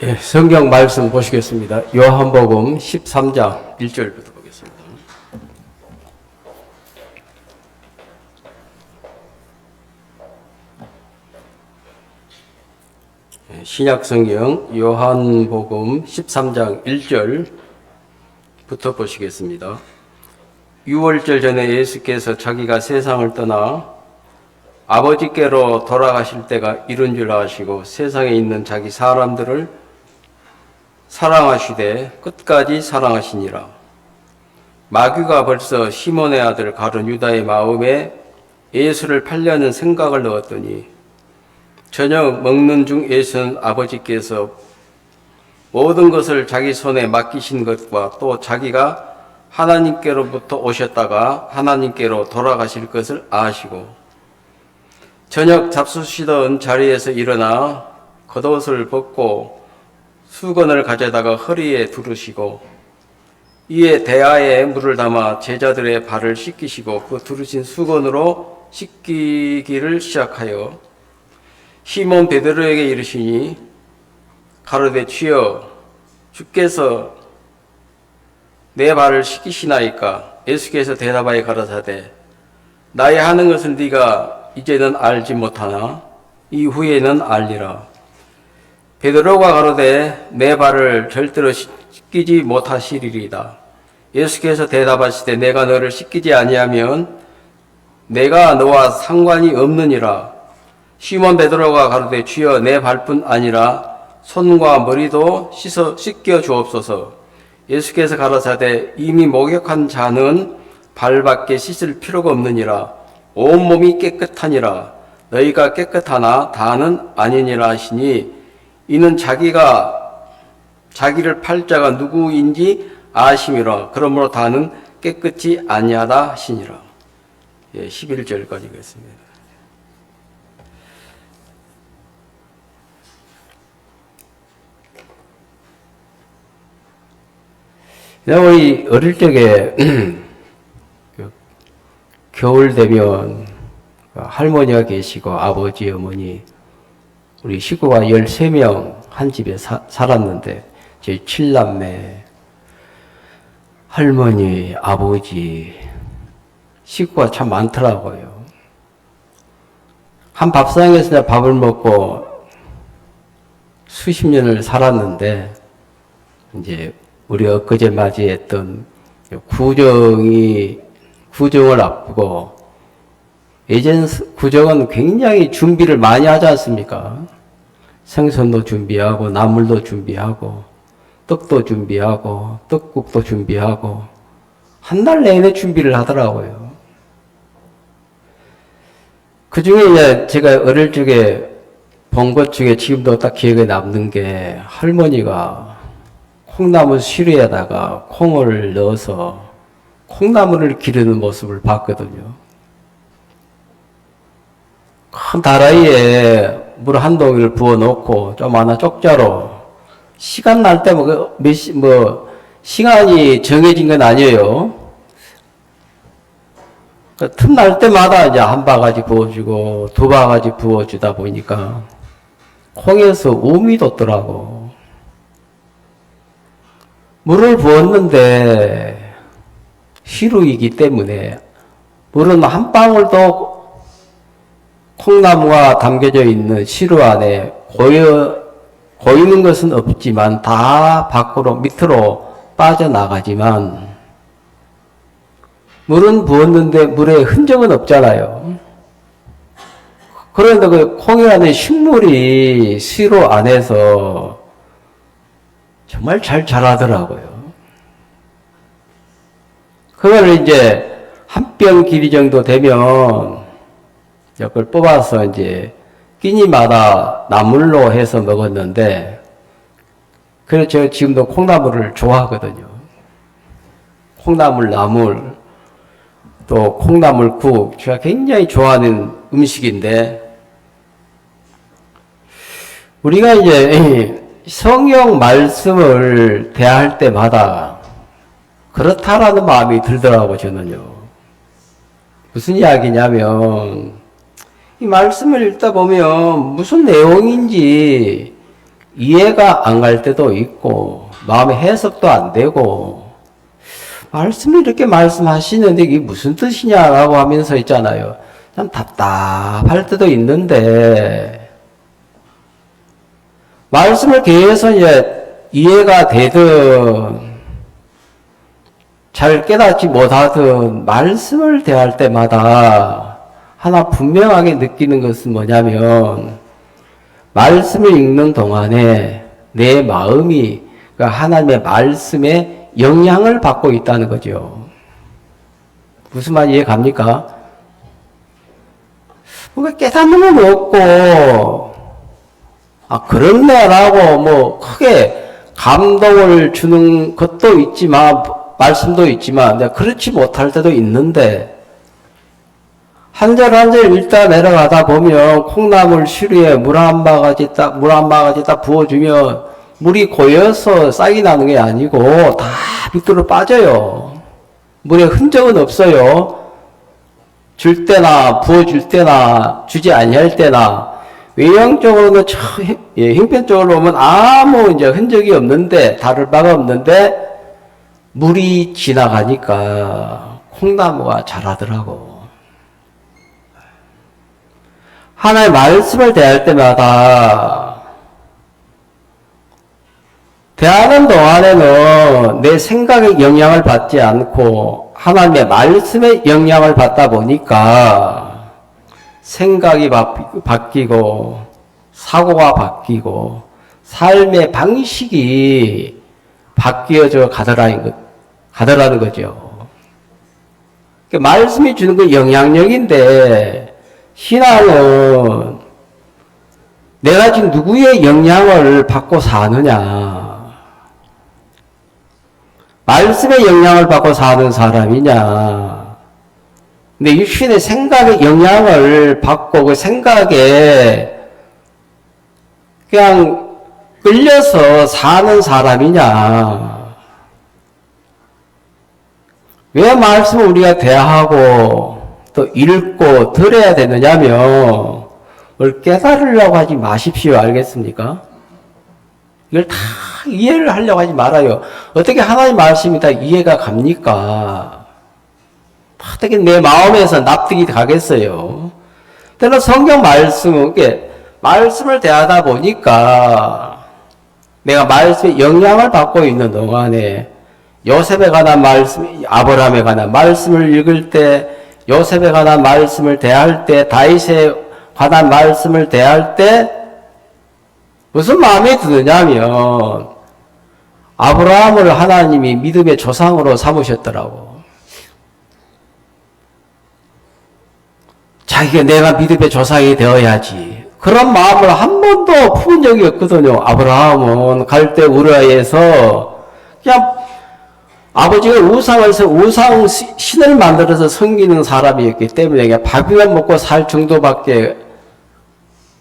예, 성경 말씀 보시겠습니다. 요한복음 13장 1절부터 보겠습니다. 예, 신약 성경 요한복음 13장 1절부터 보시겠습니다. 6월절 전에 예수께서 자기가 세상을 떠나 아버지께로 돌아가실 때가 이른 줄 아시고 세상에 있는 자기 사람들을 사랑하시되 끝까지 사랑하시니라. 마귀가 벌써 시몬의 아들 가룟 유다의 마음에 예수를 팔려는 생각을 넣었더니 저녁 먹는 중 예수는 아버지께서 모든 것을 자기 손에 맡기신 것과 또 자기가 하나님께로부터 오셨다가 하나님께로 돌아가실 것을 아시고 저녁 잡수시던 자리에서 일어나 겉옷을 벗고 수건을 가져다가 허리에 두르시고 이에 대야에 물을 담아 제자들의 발을 씻기시고 그 두르신 수건으로 씻기기를 시작하여 시몬 베드로에게 이르시니 가로되 주여 주께서 내 발을 씻기시나이까. 예수께서 대답하여 가라사대 나의 하는 것을 네가 이제는 알지 못하나 이후에는 알리라. 베드로가 가로되 내 발을 절대로 씻기지 못하시리이다. 예수께서 대답하시되 내가 너를 씻기지 아니하면 내가 너와 상관이 없느니라. 시몬 베드로가 가로되 주여 내 발뿐 아니라 손과 머리도 씻겨 주옵소서. 예수께서 가라사대 이미 목욕한 자는 발밖에 씻을 필요가 없느니라. 온 몸이 깨끗하니라. 너희가 깨끗하나 다는 아니니라 하시니 이는 자기를 팔 자가 누구인지 아심이라. 그러므로 다는 깨끗이 아니하다 하시니라. 11절까지 겠습니다. 우리 어릴 적에 겨울 되면 할머니가 계시고 아버지, 어머니 우리 식구가 13명 한 집에 살았는데 저희 7남매 할머니, 아버지 식구가 참 많더라고요. 한 밥상에서 밥을 먹고 수십 년을 살았는데 이제 우리 엊그제 맞이했던 구정을 앞두고 예전 구정은 굉장히 준비를 많이 하지 않습니까? 생선도 준비하고 나물도 준비하고 떡도 준비하고 떡국도 준비하고 한 달 내내 준비를 하더라고요. 그 중에 이제 제가 어릴 적에 본 것 중에 지금도 딱 기억에 남는 게 할머니가 콩나물 시루에다가 콩을 넣어서 콩나물을 기르는 모습을 봤거든요. 큰 다라이에 물 한 동이를 부어 놓고 좀 하나 쪽자로 시간 날 때 시간이 정해진 건 아니에요. 틈날 때마다 이제 한 바가지 부어주고 두 바가지 부어주다 보니까 콩에서 음이 돋더라고. 물을 부었는데 시루이기 때문에 물은 한 방울도 콩나무가 담겨져 있는 시루 안에 고이는 것은 없지만 다 밖으로 밑으로 빠져나가지만 물은 부었는데 물에 흔적은 없잖아요. 그런데 그 콩이 안에 식물이 시루 안에서 정말 잘 자라더라고요. 그걸 이제 한 뼘 길이 정도 되면 그걸 뽑아서 이제 끼니마다 나물로 해서 먹었는데, 그래서 제가 지금도 콩나물을 좋아하거든요. 콩나물 나물, 또 콩나물국, 제가 굉장히 좋아하는 음식인데, 우리가 이제 성경 말씀을 대할 때마다 그렇다라는 마음이 들더라고요, 저는요. 무슨 이야기냐면, 이 말씀을 읽다 보면 무슨 내용인지 이해가 안 갈 때도 있고 마음의 해석도 안 되고 말씀을 이렇게 말씀하시는데 이게 무슨 뜻이냐라고 하면서 있잖아요. 참 답답할 때도 있는데 말씀을 계속 이제 이해가 되든 잘 깨닫지 못하든 말씀을 대할 때마다 하나 분명하게 느끼는 것은 뭐냐면 말씀을 읽는 동안에 내 마음이 하나님의 말씀에 영향을 받고 있다는 거죠. 무슨 말 이해 갑니까? 뭔가 깨닫는 건 없고 그렇네라고 뭐 크게 감동을 주는 것도 있지만 말씀도 있지만 그렇지 못할 때도 있는데 한 절 한 절 읽다 내려가다 보면 콩나물 시루에 물 한 바가지 딱 부어주면 물이 고여서 싹이 나는 게 아니고 다 밑으로 빠져요. 물에 흔적은 없어요. 줄 때나 부어줄 때나 주지 아니할 때나 외형적으로는 형편적으로 보면 아무 이제 흔적이 없는데 다를 바가 없는데 물이 지나가니까 콩나무가 자라더라고. 하나의 말씀을 대할 때마다 대하는 동안에는 내 생각의 영향을 받지 않고 하나님의 말씀의 영향을 받다 보니까 생각이 바뀌고 사고가 바뀌고 삶의 방식이 바뀌어져 가더라는 거죠. 말씀이 주는 건 영향력인데 신앙은 내가 지금 누구의 영향을 받고 사느냐, 말씀의 영향을 받고 사는 사람이냐, 내 육신의 생각의 영향을 받고 그 생각에 그냥 끌려서 사는 사람이냐. 왜 말씀을 우리가 대하고 또 읽고 들어야 되느냐면 그걸 깨달으려고 하지 마십시오. 알겠습니까? 이걸 다 이해를 하려고 하지 말아요. 어떻게 하나님 말씀이 다 이해가 갑니까? 어떻게 내 마음에서 납득이 가겠어요? 때로 성경 말씀을 대하다 보니까 내가 말씀에 영향을 받고 있는 동안에 요셉에 관한 말씀, 아브라함에 관한 말씀을 읽을 때, 요셉에 관한 말씀을 대할 때, 다윗에 관한 말씀을 대할 때 무슨 마음이 드느냐면 아브라함을 하나님이 믿음의 조상으로 삼으셨더라고. 자기가 내가 믿음의 조상이 되어야지. 그런 마음을 한 번도 품은 적이 없거든요. 아브라함은 갈대 우르에서 그냥 아버지가 우상 신을 만들어서 섬기는 사람이었기 때문에 밥이만 먹고 살 정도밖에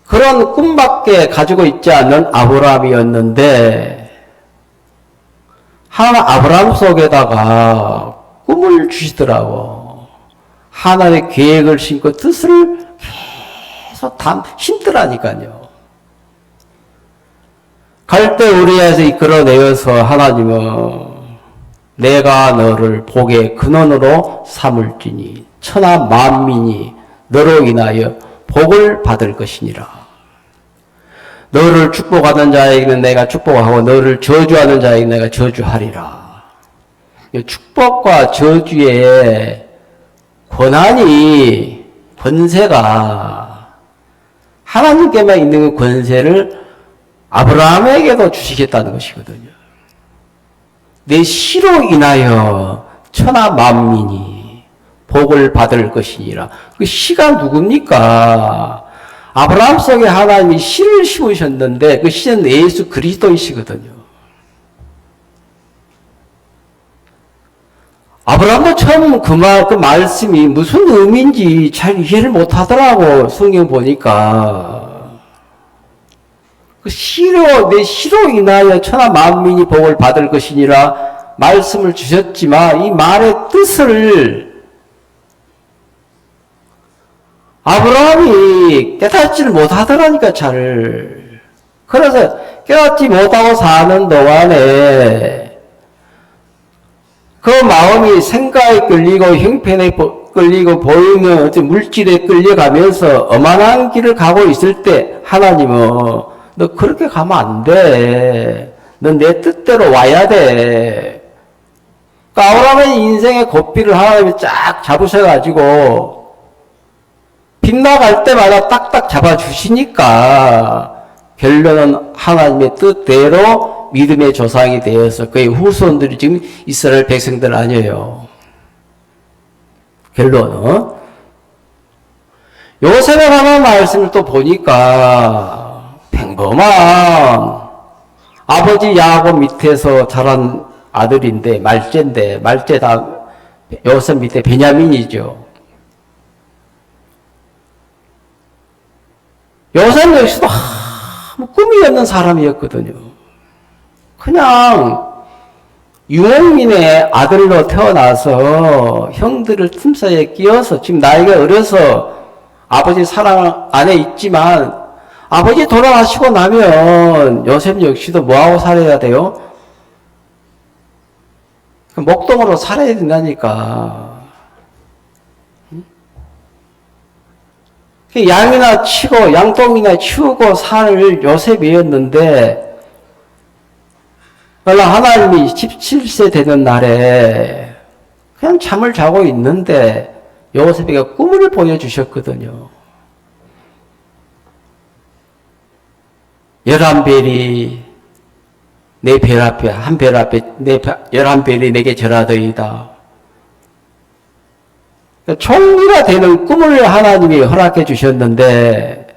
그런 꿈밖에 가지고 있지 않는 아브라함이었는데 하나님 아브라함 속에다가 꿈을 주시더라고. 하나님의 계획을 심고 뜻을 계속 심더라니까요. 갈대 우리에서 이끌어내어서 하나님은 내가 너를 복의 근원으로 삼을지니 천하 만민이 너로 인하여 복을 받을 것이니라. 너를 축복하는 자에게는 내가 축복하고 너를 저주하는 자에게는 내가 저주하리라. 축복과 저주의 권세가 하나님께만 있는 그 권세를 아브라함에게도 주시겠다는 것이거든요. 내 시로 인하여 천하 만민이 복을 받을 것이니라. 그 시가 누굽니까? 아브라함 속에 하나님이 씨를 심으셨는데 그 씨는 예수 그리스도이시거든요. 아브라함도 처음 그 말씀이 무슨 의미인지 잘 이해를 못 하더라고. 성경 보니까. 그 내 시로 인하여 천하 만민이 복을 받을 것이니라 말씀을 주셨지만 이 말의 뜻을 아브라함이 깨닫지를 못하더라니까 잘. 그래서 깨닫지 못하고 사는 동안에 그 마음이 생각에 끌리고 형편에 끌리고 보이는 어떤 물질에 끌려가면서 엄한한 길을 가고 있을 때 하나님은 너 그렇게 가면 안 돼. 너 내 뜻대로 와야 돼. 아브라함의 인생의 고삐를 하나님이 쫙 잡으셔가지고 빗나갈 때마다 딱딱 잡아주시니까 결론은 하나님의 뜻대로 믿음의 조상이 되어서 그의 후손들이 지금 이스라엘 백성들 아니에요. 결론은 요셉에 관한 말씀을 또 보니까 평범한 아버지 야곱 밑에서 자란 아들인데 말째인데 말째 다 요셉 밑에 베냐민이죠. 요셉 역시도 꿈이 없는 사람이었거든요. 그냥 유목민의 아들로 태어나서 형들을 틈사이에 끼어서 지금 나이가 어려서 아버지 사랑 안에 있지만 아버지 돌아가시고 나면 요셉 역시도 뭐하고 살아야 돼요? 목동으로 살아야 된다니까. 양이나 치고 양동이나 치우고 살 요셉이었는데 하나님이 17세 되는 날에 그냥 잠을 자고 있는데 요셉에게 꿈을 보여주셨거든요. 11별이 내 별 앞에 한 별 앞에 내 11별이 내게 절하더이다. 총리가 되는 꿈을 하나님이 허락해 주셨는데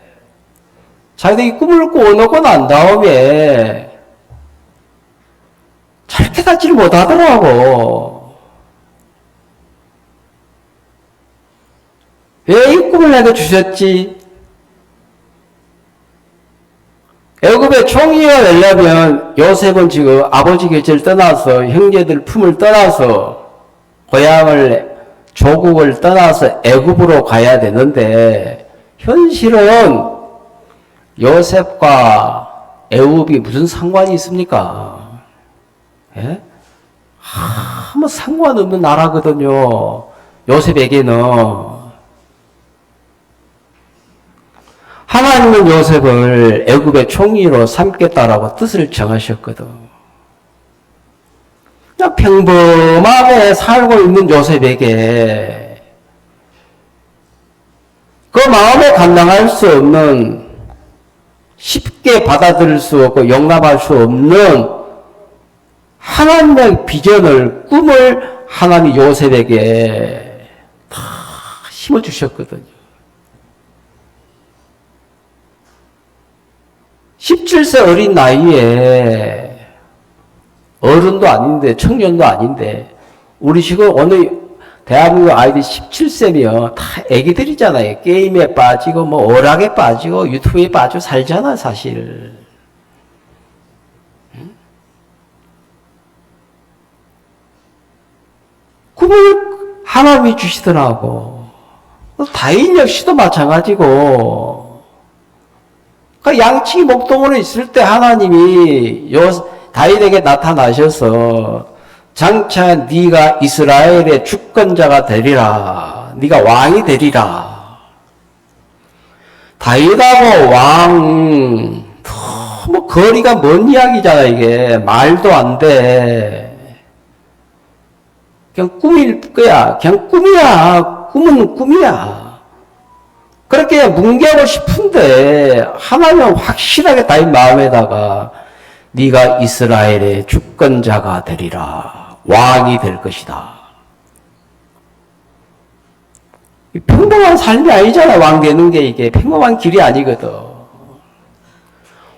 자기들이 꿈을 꾸어놓고 난 다음에 잘 깨닫지를 못하더라고. 왜 이 꿈을 내게 주셨지? 애굽의 총리가 되려면 요셉은 지금 아버지 곁을 떠나서 형제들 품을 떠나서 고향을 조국을 떠나서 애굽으로 가야 되는데 현실은 요셉과 애굽이 무슨 상관이 있습니까? 예? 아무 상관없는 나라거든요. 요셉에게는. 하나님은 요셉을 애굽의 총리로 삼겠다라고 뜻을 정하셨거든. 그냥 평범하게 살고 있는 요셉에게 그 마음에 감당할 수 없는, 쉽게 받아들일 수 없고 용납할 수 없는 하나님의 비전을, 꿈을 하나님이 요셉에게 다 심어주셨거든요. 17세 어린 나이에 어른도 아닌데 청년도 아닌데 우리 지금 오늘 대한민국 아이들 17세면 다 애기들이잖아요. 게임에 빠지고 뭐 오락에 빠지고 유튜브에 빠지고 살잖아 사실. 꿈을 하나님이 주시더라고. 다윗 역시도 마찬가지고. 그러니까 양치기 목동으로 있을 때 하나님이 다윗에게 나타나셔서 장차 네가 이스라엘의 주권자가 되리라. 네가 왕이 되리라. 다윗하고 왕 너무 거리가 먼 이야기잖아. 이게 말도 안 돼. 그냥 꿈일 거야. 그냥 꿈이야. 꿈은 꿈이야. 그렇게 뭉개고 싶은데 하나님은 확실하게 다윗 마음에다가 네가 이스라엘의 주권자가 되리라. 왕이 될 것이다. 평범한 삶이 아니잖아. 왕 되는 게 이게 평범한 길이 아니거든.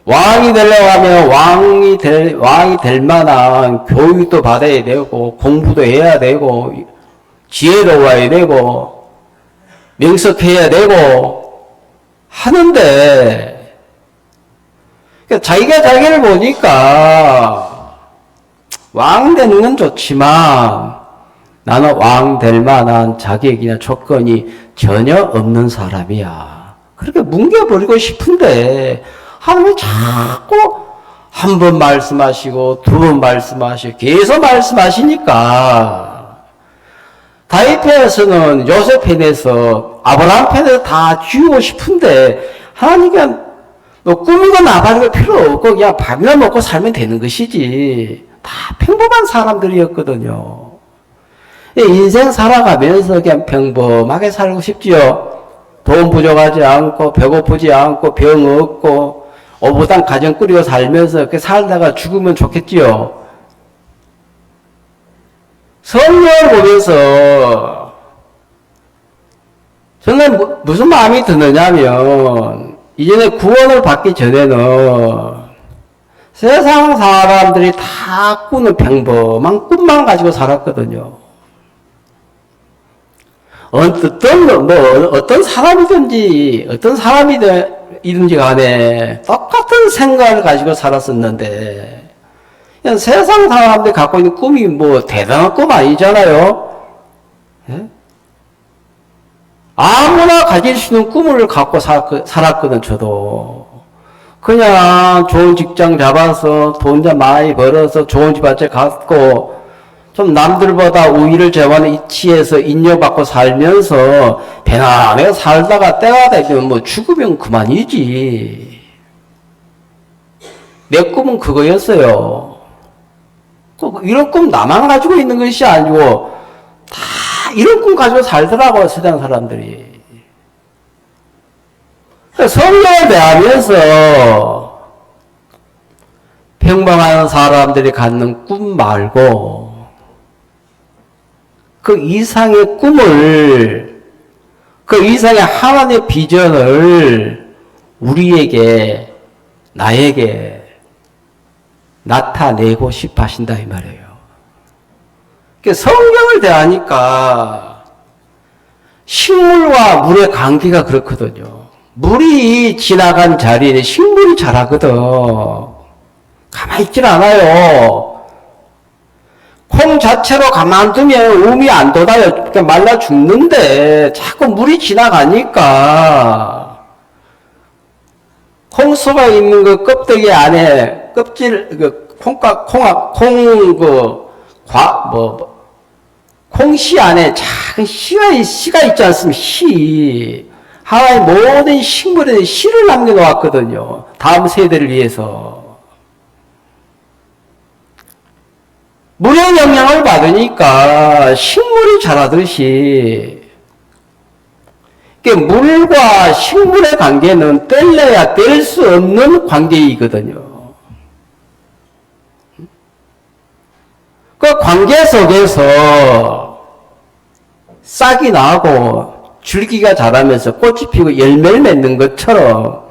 왕이 되려고 하면 왕이 될 만한 교육도 받아야 되고 공부도 해야 되고 지혜로워야 되고 명석해야 되고 하는데 자기가 자기를 보니까 왕 되는 건 좋지만 나는 왕 될 만한 자격이나 조건이 전혀 없는 사람이야. 그렇게 뭉개버리고 싶은데 하나님이 자꾸 한 번 말씀하시고 두 번 말씀하시고 계속 말씀하시니까 다윗 편에서는 요셉 편에서 아브라함 편에서 다 지우고 싶은데 하나님은 너 꾸미고 나발이고 필요 없고 그냥 밥이나 먹고 살면 되는 것이지. 다 평범한 사람들이었거든요. 인생 살아가면서 그냥 평범하게 살고 싶지요. 돈 부족하지 않고 배고프지 않고 병 없고 오붓한 가정 꾸리고 살면서 그렇게 살다가 죽으면 좋겠지요. 성경을 보면서 저는 무슨 마음이 드느냐면 이전에 구원을 받기 전에는 세상 사람들이 다 꾸는 평범한 꿈만 가지고 살았거든요. 어떤 사람이든지 간에 똑같은 생각을 가지고 살았었는데, 그냥 세상 사람들이 갖고 있는 꿈이 뭐 대단한 꿈 아니잖아요? 예? 아무나 가질 수 있는 꿈을 갖고 살았거든, 저도. 그냥 좋은 직장 잡아서 돈 좀 많이 벌어서 좋은 집 한채 갖고 좀 남들보다 우위를 제한하는 위치에서 인정받고 살면서 편안하게 살다가 때가 되면 뭐 죽으면 그만이지. 내 꿈은 그거였어요. 이런 꿈 나만 가지고 있는 것이 아니고 다 이런 꿈 가지고 살더라고요, 세상 사람들이. 성경에 대하면서 평범한 사람들이 갖는 꿈 말고 그 이상의 꿈을, 그 이상의 하나님의 비전을 우리에게, 나에게 나타내고 싶어 하신다 이 말이에요. 성경을 대하니까 식물과 물의 관계가 그렇거든요. 물이 지나간 자리에 식물이 자라거든. 가만히 있질 않아요. 콩 자체로 가만두면 음이 안 돋아요. 그러니까 말라 죽는데 자꾸 물이 지나가니까 콩수가 있는 그 껍데기 안에 콩씨 안에 작은 씨가 있지 않습니까? 씨. 하나의 모든 식물에 씨를 남겨놓았거든요. 다음 세대를 위해서. 물의 영향을 받으니까 식물이 자라듯이 물과 식물의 관계는 뗄래야 뗄 수 없는 관계이거든요. 그 관계 속에서 싹이 나고 줄기가 자라면서 꽃이 피고 열매를 맺는 것처럼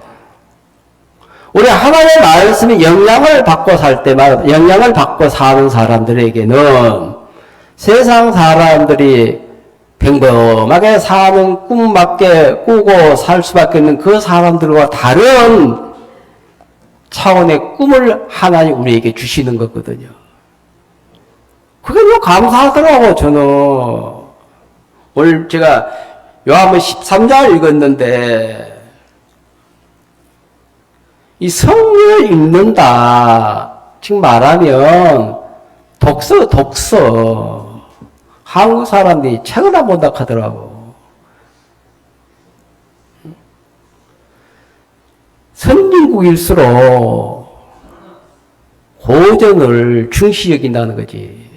우리 하나님의 말씀에 영향을 받고 살 때마다, 영향을 받고 사는 사람들에게는 세상 사람들이 평범하게 사는 꿈밖에 꾸고 살 수밖에 없는 그 사람들과 다른 차원의 꿈을 하나님 우리에게 주시는 거거든요. 그게 너무 감사하더라고, 저는. 오늘 제가 요한복음 13장을 읽었는데, 이 성경을 읽는다. 지금 말하면 독서. 한국 사람들이 책을 안 본다 하더라고. 선진국일수록 고전을 중시 여긴다는 거지.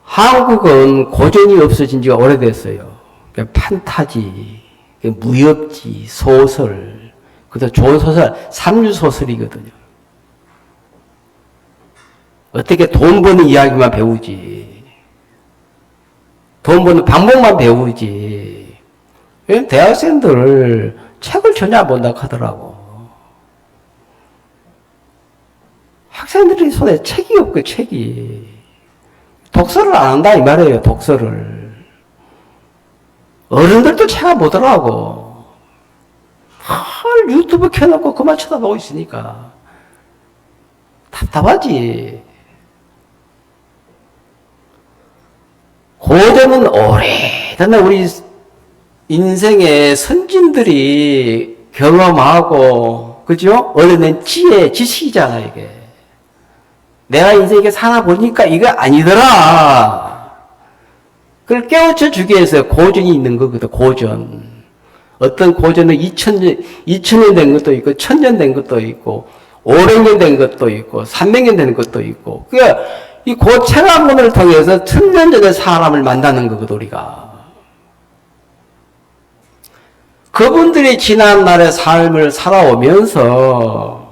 한국은 고전이 없어진 지가 오래됐어요. 판타지, 무협지, 소설, 그래서 좋은 소설, 삼류소설이거든요. 어떻게 돈 버는 이야기만 배우지. 돈 버는 방법만 배우지. 대학생들 책을 전혀 안 본다고 하더라고. 학생들이 손에 책이 없고, 책이. 독서를 안 한다 이 말이에요. 독서를. 어른들도 책 안 보더라고. 유튜브 켜놓고 그만 쳐다보고 있으니까 답답하지. 고전은 오래전에 우리 인생의 선진들이 경험하고, 그죠? 얻어낸 지식이잖아, 이게. 내가 인생에 살아보니까 이거 아니더라. 그걸 깨우쳐 주기 위해서 고전이 있는 거거든, 고전. 어떤 고전은 2000년 된 것도 있고, 1000년 된 것도 있고, 500년 된 것도 있고, 300년 된 것도 있고. 그러니까 이 고체감문을 통해서 1000년 전의 사람을 만나는 거거든, 우리가. 그분들이 지난날의 삶을 살아오면서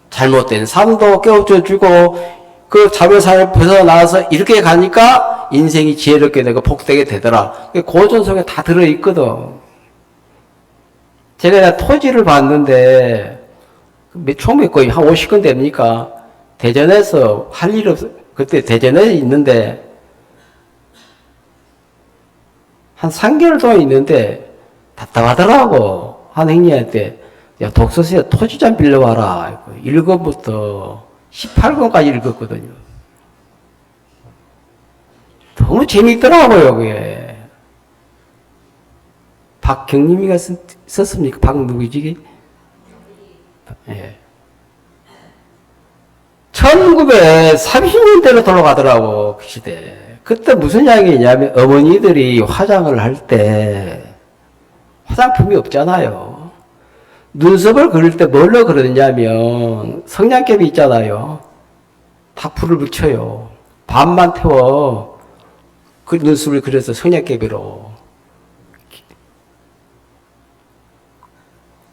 잘못된 삶도 깨우쳐주고 그 자별사를 벗어나서 이렇게 가니까 인생이 지혜롭게 되고 복되게 되더라. 고전 속에 다 들어있거든. 제가 토지를 봤는데 총이 거의 한 50건 됩니까? 대전에서 할 일 없어. 그때 대전에 있는데 한 3개월 동안 있는데 답답하더라고. 한 행님한테 야, 독서실에 토지 좀 빌려와라. 1권부터 18권까지 읽었거든요. 너무 재밌더라고요, 그게. 박경림이가 썼습니까? 박 누구지? 예. 1930년대로 돌아가더라고, 그 시대. 그때 무슨 이야기냐면 어머니들이 화장을 할 때 화장품이 없잖아요. 눈썹을 그릴 때 뭘로 그러냐면 성냥개비 있잖아요. 다 불을 붙여요. 밤만 태워 그 눈썹을 그려서 성냥개비로.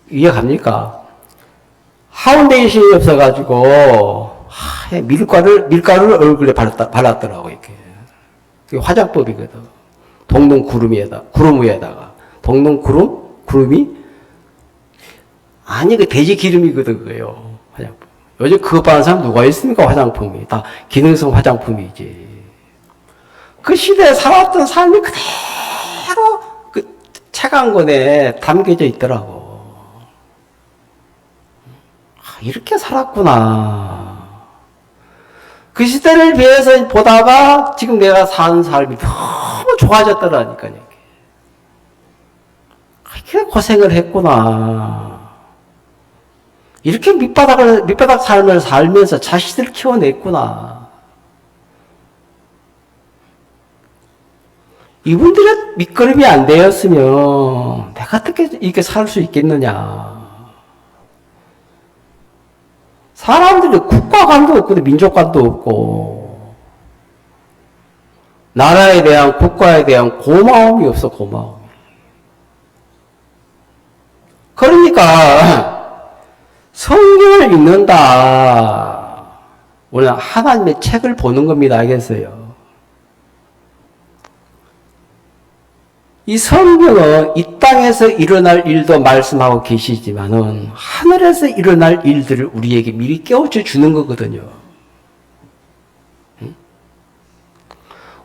이해갑니까? 파운데이션이 없어가지고 밀가루를 얼굴에 발랐더라고. 이렇게. 그게 화장법이거든. 동동 구름 위에다가 구름이 아니 그 돼지 기름이거든 그거요. 화장품. 요즘 그거 바르는 사람 누가 있습니까? 화장품이 다 기능성 화장품이지. 그 시대에 살았던 삶이 그대로 그 책 한 권에 담겨져 있더라고. 이렇게 살았구나. 그 시대를 비해서 보다가 지금 내가 사는 삶이 너무 좋아졌더라니까요. 이렇게 고생을 했구나. 이렇게 밑바닥 삶을 살면서 자식들을 키워냈구나. 이분들의 밑거름이 안 되었으면 내가 어떻게 이렇게 살 수 있겠느냐. 사람들이 국가관도 없고 민족관도 없고 나라에 대한 국가에 대한 고마움이 없어. 고마움. 그러니까 성경을 읽는다. 우리는 하나님의 책을 보는 겁니다. 알겠어요? 이 성경은 이 땅에서 일어날 일도 말씀하고 계시지만은 하늘에서 일어날 일들을 우리에게 미리 깨우쳐 주는 거거든요.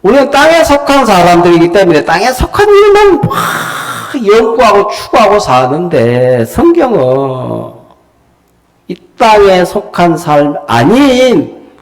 우리는 땅에 속한 사람들이기 때문에 땅에 속한 일만 연구하고 추구하고 사는데 성경은 이 땅에 속한 삶 아닌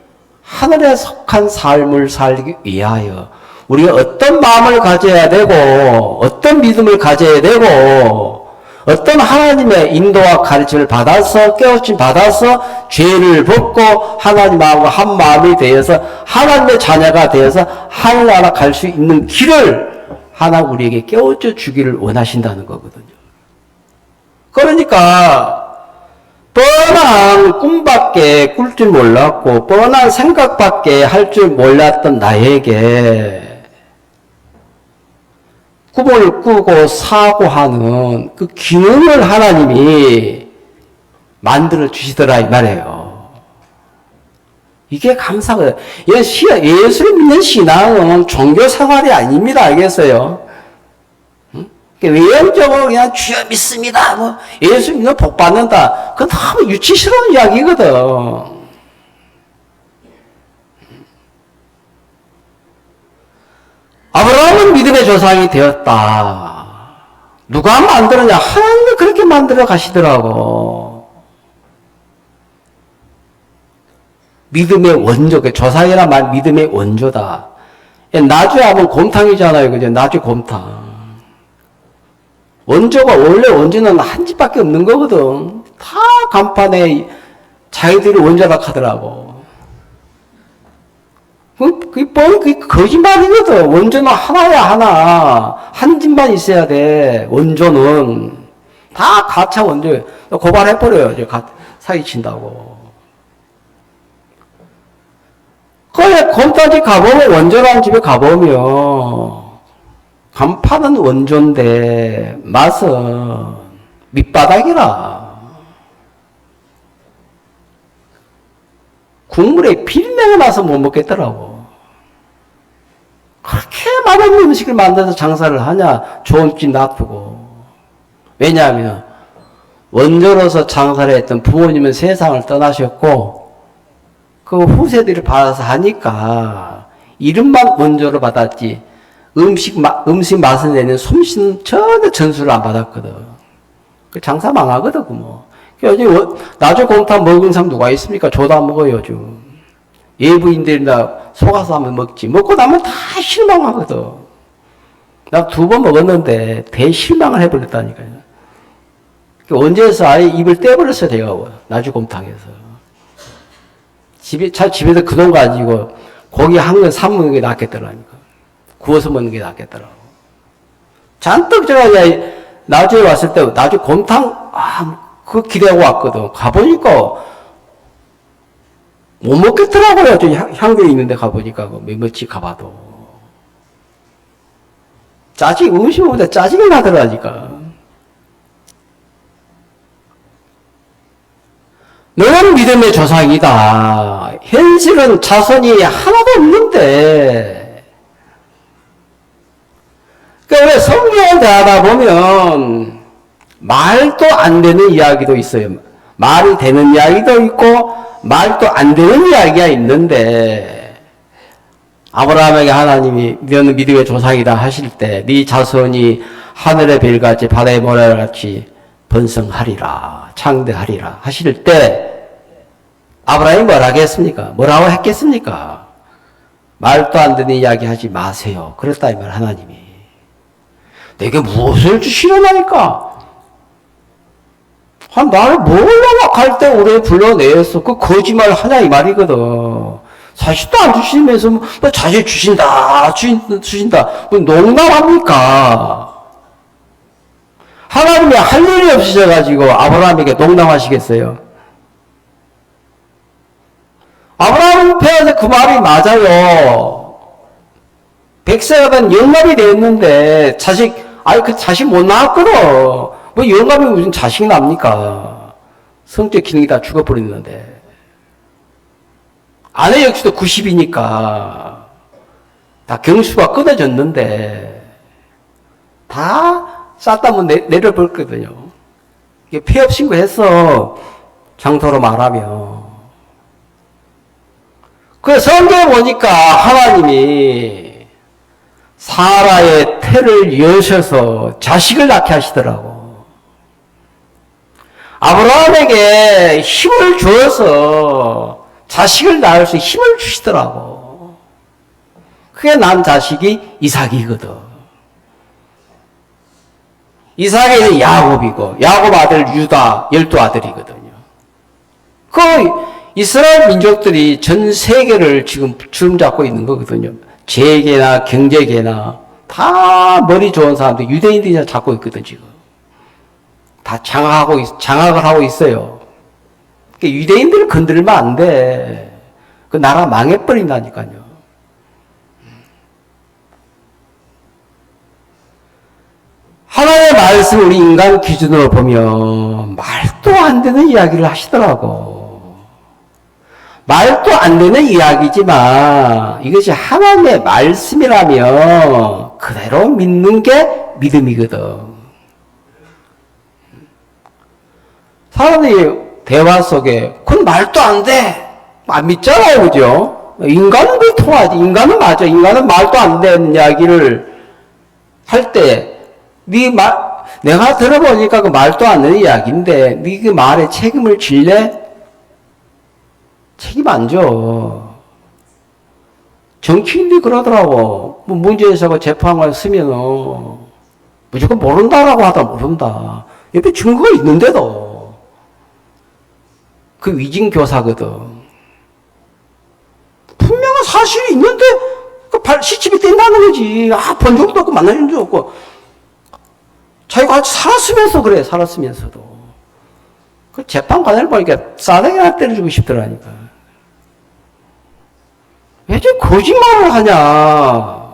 하늘에 속한 삶을 살기 위하여 우리가 어떤 마음을 가져야 되고 어떤 믿음을 가져야 되고 어떤 하나님의 인도와 가르침을 받아서 깨우침 받아서 죄를 벗고 하나님하고 한 마음이 되어서 하나님의 자녀가 되어서 하늘나라 갈 수 있는 길을 하나님 우리에게 깨우쳐 주기를 원하신다는 거거든요. 그러니까 뻔한 꿈밖에 꿀 줄 몰랐고 뻔한 생각밖에 할 줄 몰랐던 나에게 꿈을 꾸고 사고하는 그 기능을 하나님이 만들어 주시더라 이 말이에요. 이게 감사해요. 예수를 믿는 신앙은 종교 생활이 아닙니다. 알겠어요? 외형적으로 그냥 주여 믿습니다. 뭐 예수 믿으면 복 받는다. 그건 너무 유치스러운 이야기거든. 아브라함은 믿음의 조상이 되었다. 누가 만들었냐? 하나님이 그렇게 만들어 가시더라고. 믿음의 원조, 조상이란 말 믿음의 원조다. 나주에 하면 곰탕이잖아요. 그죠? 나주 곰탕. 원래 원조는 한 집밖에 없는 거거든. 다 간판에 자기들이 원조라 하더라고. 그게 거짓말이거든. 원조는 하나야, 하나. 한 집만 있어야 돼. 원조는. 다 가짜 원조. 고발해버려요. 사기친다고. 그래, 곰탕집 가보면, 원조라는 집에 가보면, 간판은 원조인데, 맛은 밑바닥이라. 국물에 비린내가 나서 못 먹겠더라고. 그렇게 많은 음식을 만들어서 장사를 하냐? 좋은 집 놔두고. 왜냐하면, 원조로서 장사를 했던 부모님은 세상을 떠나셨고, 그 후세들이 받아서 하니까, 이름만 원조로 받았지, 음식 맛을 내는 솜씨는 전혀 전수를 안 받았거든. 그 장사 망하거든, 뭐. 요즘 나주 곰탕 먹은 사람 누가 있습니까? 저도 안 먹어요, 요즘. 예부인들이나 속아서 하면 먹지. 먹고 나면 다 실망하거든. 나 2번 먹었는데 대실망을 해버렸다니까요. 원조에서 아예 입을 떼버렸어요, 제가. 나주 곰탕에서. 집에서 그 돈 가지고 고기 한 건 사 먹는 게 낫겠더라니까. 구워서 먹는 게 낫겠더라고. 잔뜩 제가 나주에 왔을 때, 나주 곰탕, 그거 기대하고 왔거든. 가보니까, 못 먹겠더라고요. 저 향교에 있는데 가보니까, 몇몇 집 가봐도. 음식 먹는데 짜증이 나더라니까. 너는 믿음의 조상이다. 현실은 자손이 하나도 없는데, 그러니까 왜 성경을 대하다 보면 말도 안 되는 이야기도 있어요. 말이 되는 이야기도 있고 말도 안 되는 이야기가 있는데 아브라함에게 하나님이 너는 믿음의 조상이다 하실 때 네 자손이 하늘의 별같이 바다의 모래같이 번성하리라 창대하리라 하실 때 아브라함이 뭐라고 했습니까? 뭐라고 했겠습니까? 말도 안 되는 이야기 하지 마세요. 그랬다 이 말 하나님이. 내게 무엇을 주시려나니까? 나를 뭘로 갈 때 오래 불러내서 그 거짓말 하냐 이 말이거든. 사실도 안 주시면서 뭐 자주 주신다. 뭐 농담합니까? 하나님이 할 일이 없으셔가지고 아브라함에게 농담하시겠어요? 아브라함 편에서 그 말이 맞아요. 100세가 된 영감이 되었는데 그 자식 못 낳았거든. 뭐 영감이 무슨 자식이 납니까? 성적 기능이 다 죽어버렸는데. 아내 역시도 90이니까 다 경수가 끊어졌는데 다 쌌다면 내려버렸거든요. 이게 폐업 신고했어. 장소로 말하면. 그 성경에 보니까 하나님이 사라의 태를 여셔서 자식을 낳게 하시더라고. 아브라함에게 힘을 주어서 자식을 낳을 수 힘을 주시더라고. 그게 난 자식이 이삭이거든. 이삭이 야곱이고 야곱 아들 유다 12아들이거든요. 그 이스라엘 민족들이 전 세계를 지금 주름 잡고 있는 거거든요. 재계나 경제계나 다 머리 좋은 사람들 유대인들이 잡고 있거든 지금. 다 장악을 하고 있어요. 그러니까 유대인들을 건들면 안 돼. 그 나라 망해버린다니까요. 하나님의 말씀을 우리 인간 기준으로 보면 말도 안 되는 이야기를 하시더라고. 말도 안 되는 이야기지만 이것이 하나님의 말씀이라면 그대로 믿는 게 믿음이거든. 사람들이 대화 속에 그건 말도 안 돼. 안 믿잖아요. 그죠? 인간은 그게 통하지. 인간은 맞아. 인간은 말도 안 되는 이야기를 할 때 내가 들어보니까 그 말도 안 되는 이야기인데 네 그 말에 책임을 질래? 책임 안 져. 정치인들이 그러더라고. 뭐 문제에서 재판을 쓰면은 무조건 모른다라고 하다 모른다. 옆에 증거가 있는데도 그 위증교사거든. 분명한 사실이 있는데 그 시집이 뗀다는 거지. 본 적도 없고 만나준 적도 없고 자기가 같이 살았으면서 그래. 살았으면서도 그 재판관을 보니까 싸대기 하나 때려주고 싶더라니까. 왜 저 거짓말을 하냐.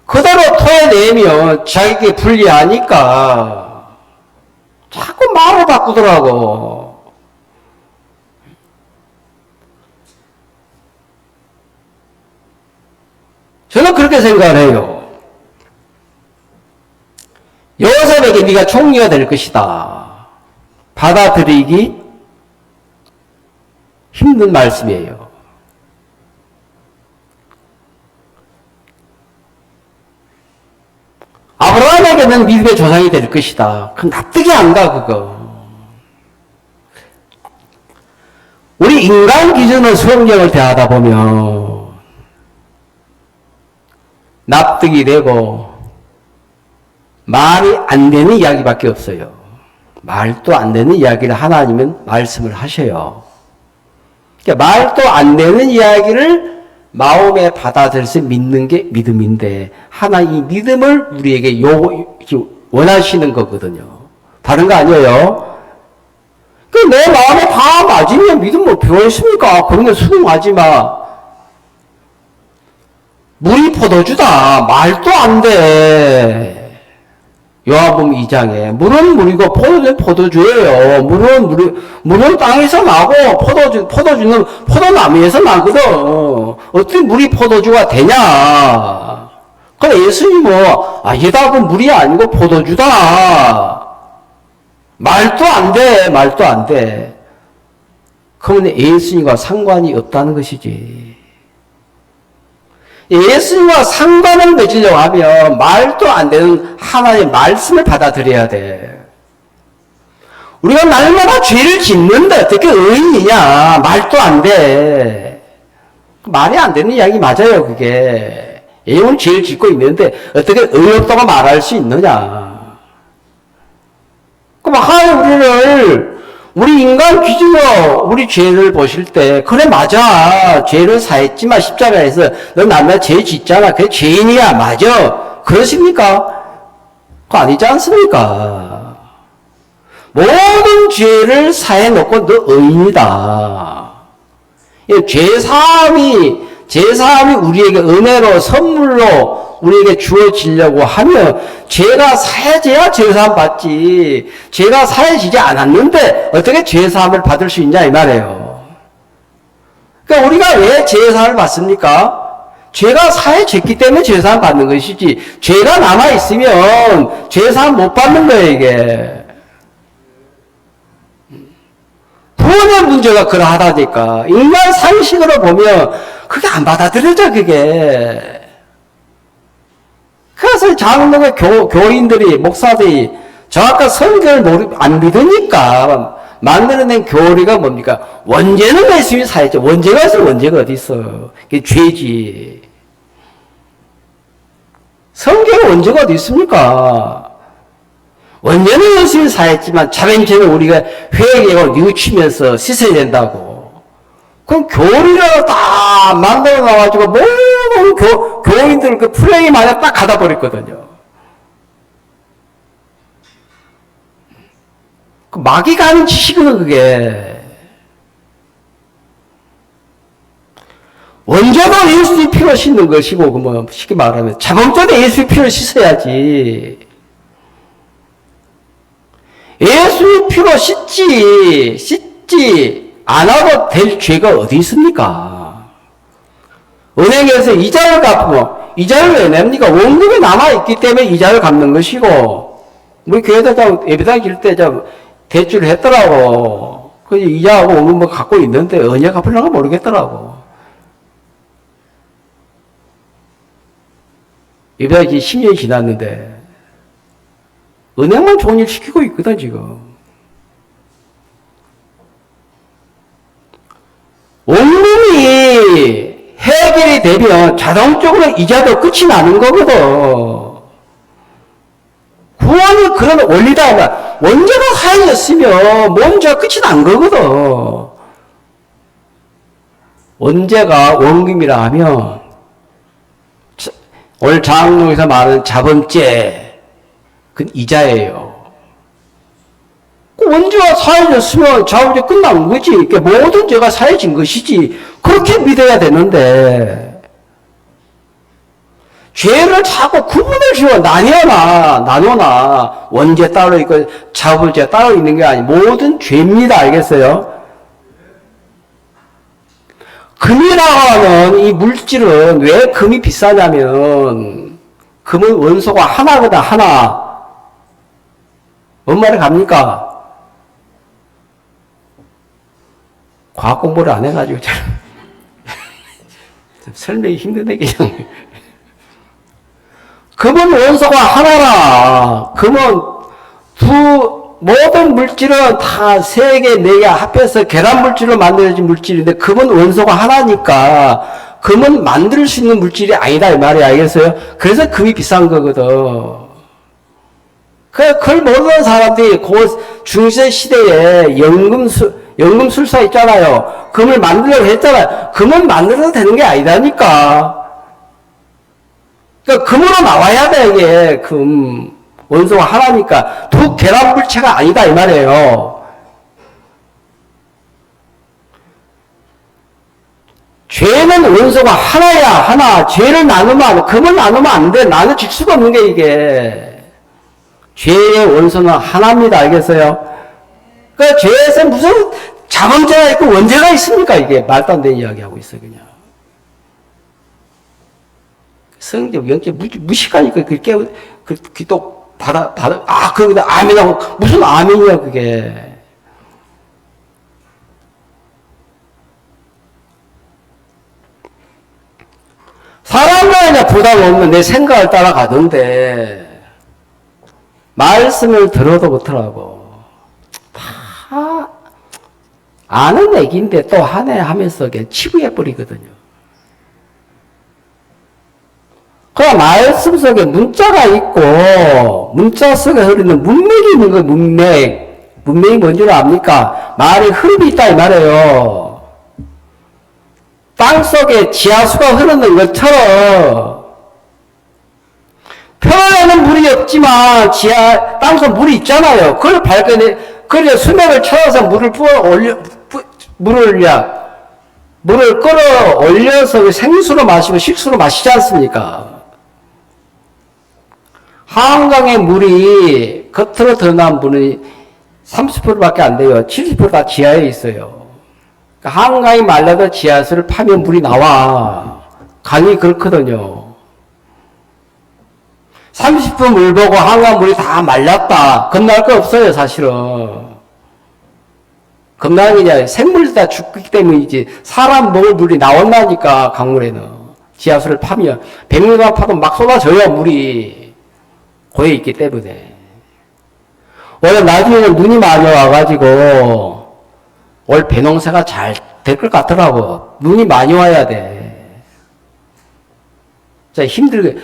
그대로 토해내면 자기에게 불리하니까 자꾸 말을 바꾸더라고. 저는 그렇게 생각을 해요. 요셉에게 네가 총리가 될 것이다. 받아들이기 힘든 말씀이에요. 아브라함에게는 믿음의 조상이 될 것이다. 그 납득이 안 가, 그거. 우리 인간 기준으로 성경을 대하다 보면 납득이 되고 말이 안 되는 이야기밖에 없어요. 말도 안 되는 이야기를 하나님은 말씀을 하셔요. 그러니까 말도 안 되는 이야기를 마음에 받아들여서 믿는 게 믿음인데 하나님 이 믿음을 우리에게 원하시는 거거든요. 다른 거 아니에요. 내 마음에 다 맞으면 믿음 뭐 필요 있습니까? 그런 거 수긍하지 마. 물이 포도주다. 말도 안 돼. 요한복음 2장에 물은 물이고 포도주는 포도주예요. 물은 땅에서 나고 포도주는 포도나무에서 나거든. 어떻게 물이 포도주가 되냐? 그럼 예수님은 얘다 그 물이 아니고 포도주다. 말도 안 돼. 말도 안 돼. 그러면 예수님과 상관이 없다는 것이지. 예수님과 상관을 맺으려고 하면 말도 안 되는 하나님의 말씀을 받아들여야 돼. 우리가 날마다 죄를 짓는데 어떻게 의인이냐? 말도 안 돼. 말이 안 되는 이야기 맞아요, 그게. 예수는 죄를 짓고 있는데 어떻게 의롭다고 말할 수 있느냐? 그럼 하나님 우리 인간 기준으로 우리 죄를 보실 때 그래 맞아. 죄를 사했지만 십자가에서 너 남자 죄 짓잖아. 그게 죄인이야. 맞아. 그러십니까? 그거 아니지 않습니까? 모든 죄를 사해놓고 너 의인이다. 죄사함이 우리에게 은혜로 선물로 우리에게 주어지려고 하면 죄가 사해져야 죄사함 받지. 죄가 사해지지 않았는데 어떻게 죄사함을 받을 수 있냐 이 말이에요. 그러니까 우리가 왜 죄사함을 받습니까? 죄가 사해졌기 때문에 죄사함 받는 것이지 죄가 남아있으면 죄사함 못 받는 거예요 이게. 구원의 문제가 그러하다니까. 인간 상식으로 보면 그게 안 받아들여져 그게. 그래서 장로의 교인들이 목사들이 정확한 성경을 안 믿으니까 만들어낸 교리가 뭡니까? 원죄는 예수님이 사했죠. 원죄가 있어. 원죄가 어디 있어? 그게 죄지. 성경에 원죄가 어디 있습니까? 원죄는 예수님이 사했지만 자벤죄는 우리가 회개하고 뉘우치면서 씻어야 된다고. 그럼 교리를 다 만들어 놔가지고 모든 교인들 그 프레임 안에 딱 가다 버렸거든요. 그 마귀가 하는 지식은 그게. 원죄도 예수님 피로 씻는 것이고, 뭐, 쉽게 말하면, 자범죄도 예수님 피로 씻어야지. 예수님 피로 씻지 안 하고 될 죄가 어디 있습니까? 은행에서 이자를 갚으면 이자를 왜 냅니까? 원금이 남아있기 때문에 이자를 갚는 것이고, 우리 교회에다 예배당 길 때 대출을 했더라고. 그 이자하고 원금 뭐 갖고 있는데 언제 갚으려고 모르겠더라고. 예배당 10년이 지났는데 은행만 좋은 일 시키고 있거든 지금. 원금이 해결이 되면 자동적으로 이자도 끝이 나는 거거든. 그건 원리다. 원죄가 사해졌으면 원죄가 끝이 난 거거든. 원죄가 원금이라 하면 오늘 장롱에서 말하는 자범죄, 그건 이자예요. 원죄가 사해졌으면 자범죄 끝난 거지. 그러니까 모든 죄가 사해진 것이지. 그렇게 믿어야 되는데 죄를 자꾸 구분을 지어 나눠나 원죄 따로 있고 자범죄 따로 있는 게 아니 모든 죄입니다. 알겠어요? 금이라고 하는 이 물질은 왜 금이 비싸냐면 금은 원소가 하나거든. 하나. 뭔 말이 갑니까? 과학 공부를 안 해가지고 설명이 힘드네 그냥. 금은 원소가 하나라. 금은 모든 물질은 다 3개, 4개 합해서 계란 물질로 만들어진 물질인데 금은 원소가 하나니까 금은 만들 수 있는 물질이 아니다 이 말이야. 알겠어요? 그래서 금이 비싼 거거든. 그걸 모르는 사람들이 그 중세 시대에 연금술사 있잖아요. 금을 만들려고 했잖아요. 금은 만들어도 되는 게 아니다니까. 그러니까 금으로 나와야 돼, 이게, 금. 원소가 하나니까. 두 계란 물체가 아니다, 이 말이에요. 죄는 원소가 하나야, 하나. 죄를 나누면, 금을 나누면 안 돼. 나눠질 수가 없는 게 이게. 죄의 원소는 하나입니다, 알겠어요? 그 죄에서 무슨 자범죄가 있고 원죄가 있습니까, 이게. 말도 안 되는 이야기 하고 있어, 그냥. 성경, 영적, 무식하니까 그렇게, 또, 거기다 아멘하고, 무슨 아멘이야, 그게. 사람마다 부담 없는 내 생각을 따라가던데, 말씀을 들어도 못하라고. 다, 아는 얘기인데 또 하네 하면서 그냥 치부해버리거든요. 그 말씀 속에 문자가 있고 문자 속에 흐르는 문맥이 있는 거예요. 문맥이 뭔지 압니까? 말의 흐름이 있다 이 말이에요. 땅 속에 지하수가 흐르는 것처럼 표면에는 물이 없지만 땅속 물이 있잖아요. 그걸 그래서 수맥을 쳐서 물을 끌어 올려서 생수로 마시고 식수로 마시지 않습니까? 한강의 물이 겉으로 드러난 물이 30%밖에 안 돼요. 70%다 지하에 있어요. 그러니까 한강이 말라도 지하수를 파면 물이 나와. 강이 그렇거든요. 30분 물 보고 한강 물이 다 말랐다. 겁날 거 없어요, 사실은. 겁나는 게 아니라 생물이 다 죽기 때문이지. 사람 먹을 물이 나온다니까, 강물에는. 지하수를 파면. 100m만 파도 막 쏟아져요, 물이. 고여 있기 때문에. 원래 나중에는 눈이 많이 와가지고 올 배농사가 잘 될 것 같더라고. 눈이 많이 와야 돼. 자, 힘들게.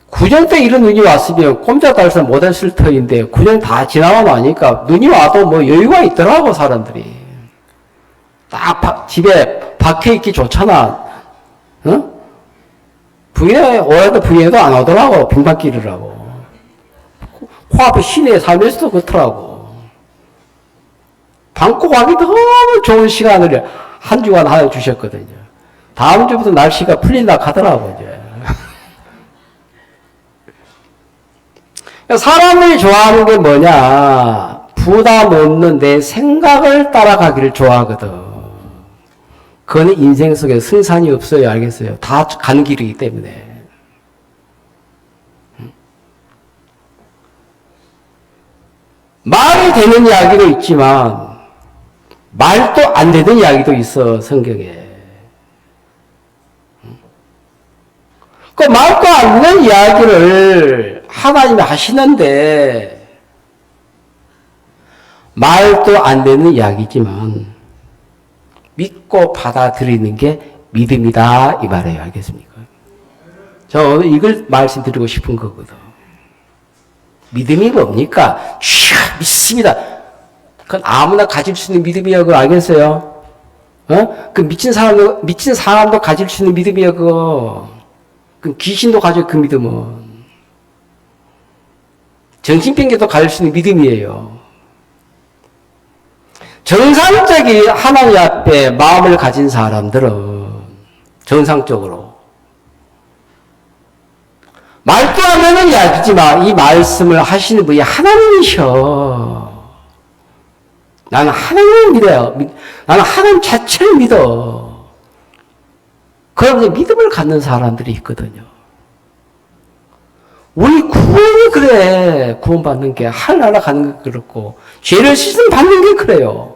구정 때 이런 눈이 왔으면 꼼짝달싹 못했을 터인데 구정 다 지나고 나니까 눈이 와도 뭐 여유가 있더라고, 사람들이. 딱 집에 박혀 있기 좋잖아. 응? 올해도 부인해도 안 오더라고, 빙판길이라고. 코앞에 시내에 살면서도 그렇더라고. 방콕 가기 너무 좋은 시간을 한 주간 하여 주셨거든요. 다음 주부터 날씨가 풀린다 하더라고, 이제. 사람을 좋아하는 게 뭐냐? 부담 없는 내 생각을 따라가기를 좋아하거든. 그건 인생 속에 승산이 없어요, 알겠어요? 다 가는 길이기 때문에. 말이 되는 이야기도 있지만 말도 안 되는 이야기도 있어, 성경에. 그 말도 안 되는 이야기를 하나님이 하시는데 말도 안 되는 이야기지만 믿고 받아들이는 게 믿음이다 이 말이에요. 알겠습니까? 저 오늘 이걸 말씀드리고 싶은 거거든. 믿음이 뭡니까? 믿습니다. 그건 아무나 가질 수 있는 믿음이야. 그거 알겠어요? 그 미친 사람도 가질 수 있는 믿음이야. 그거. 그 귀신도 가져, 그 믿음은. 정신병자도 가질 수 있는 믿음이에요. 정상적인 하나님 앞에 마음을 가진 사람들은 정상적으로 말도하면은 약이지만 이 말씀을 하시는 분이 하나님이셔. 나는 하나님을 믿어요. 나는 하나님 자체를 믿어. 그런데 믿음을 갖는 사람들이 있거든요. 우리 구원이 그래. 구원받는 게 하늘나라 가는 게 그렇고 죄를 씻음 받는 게 그래요.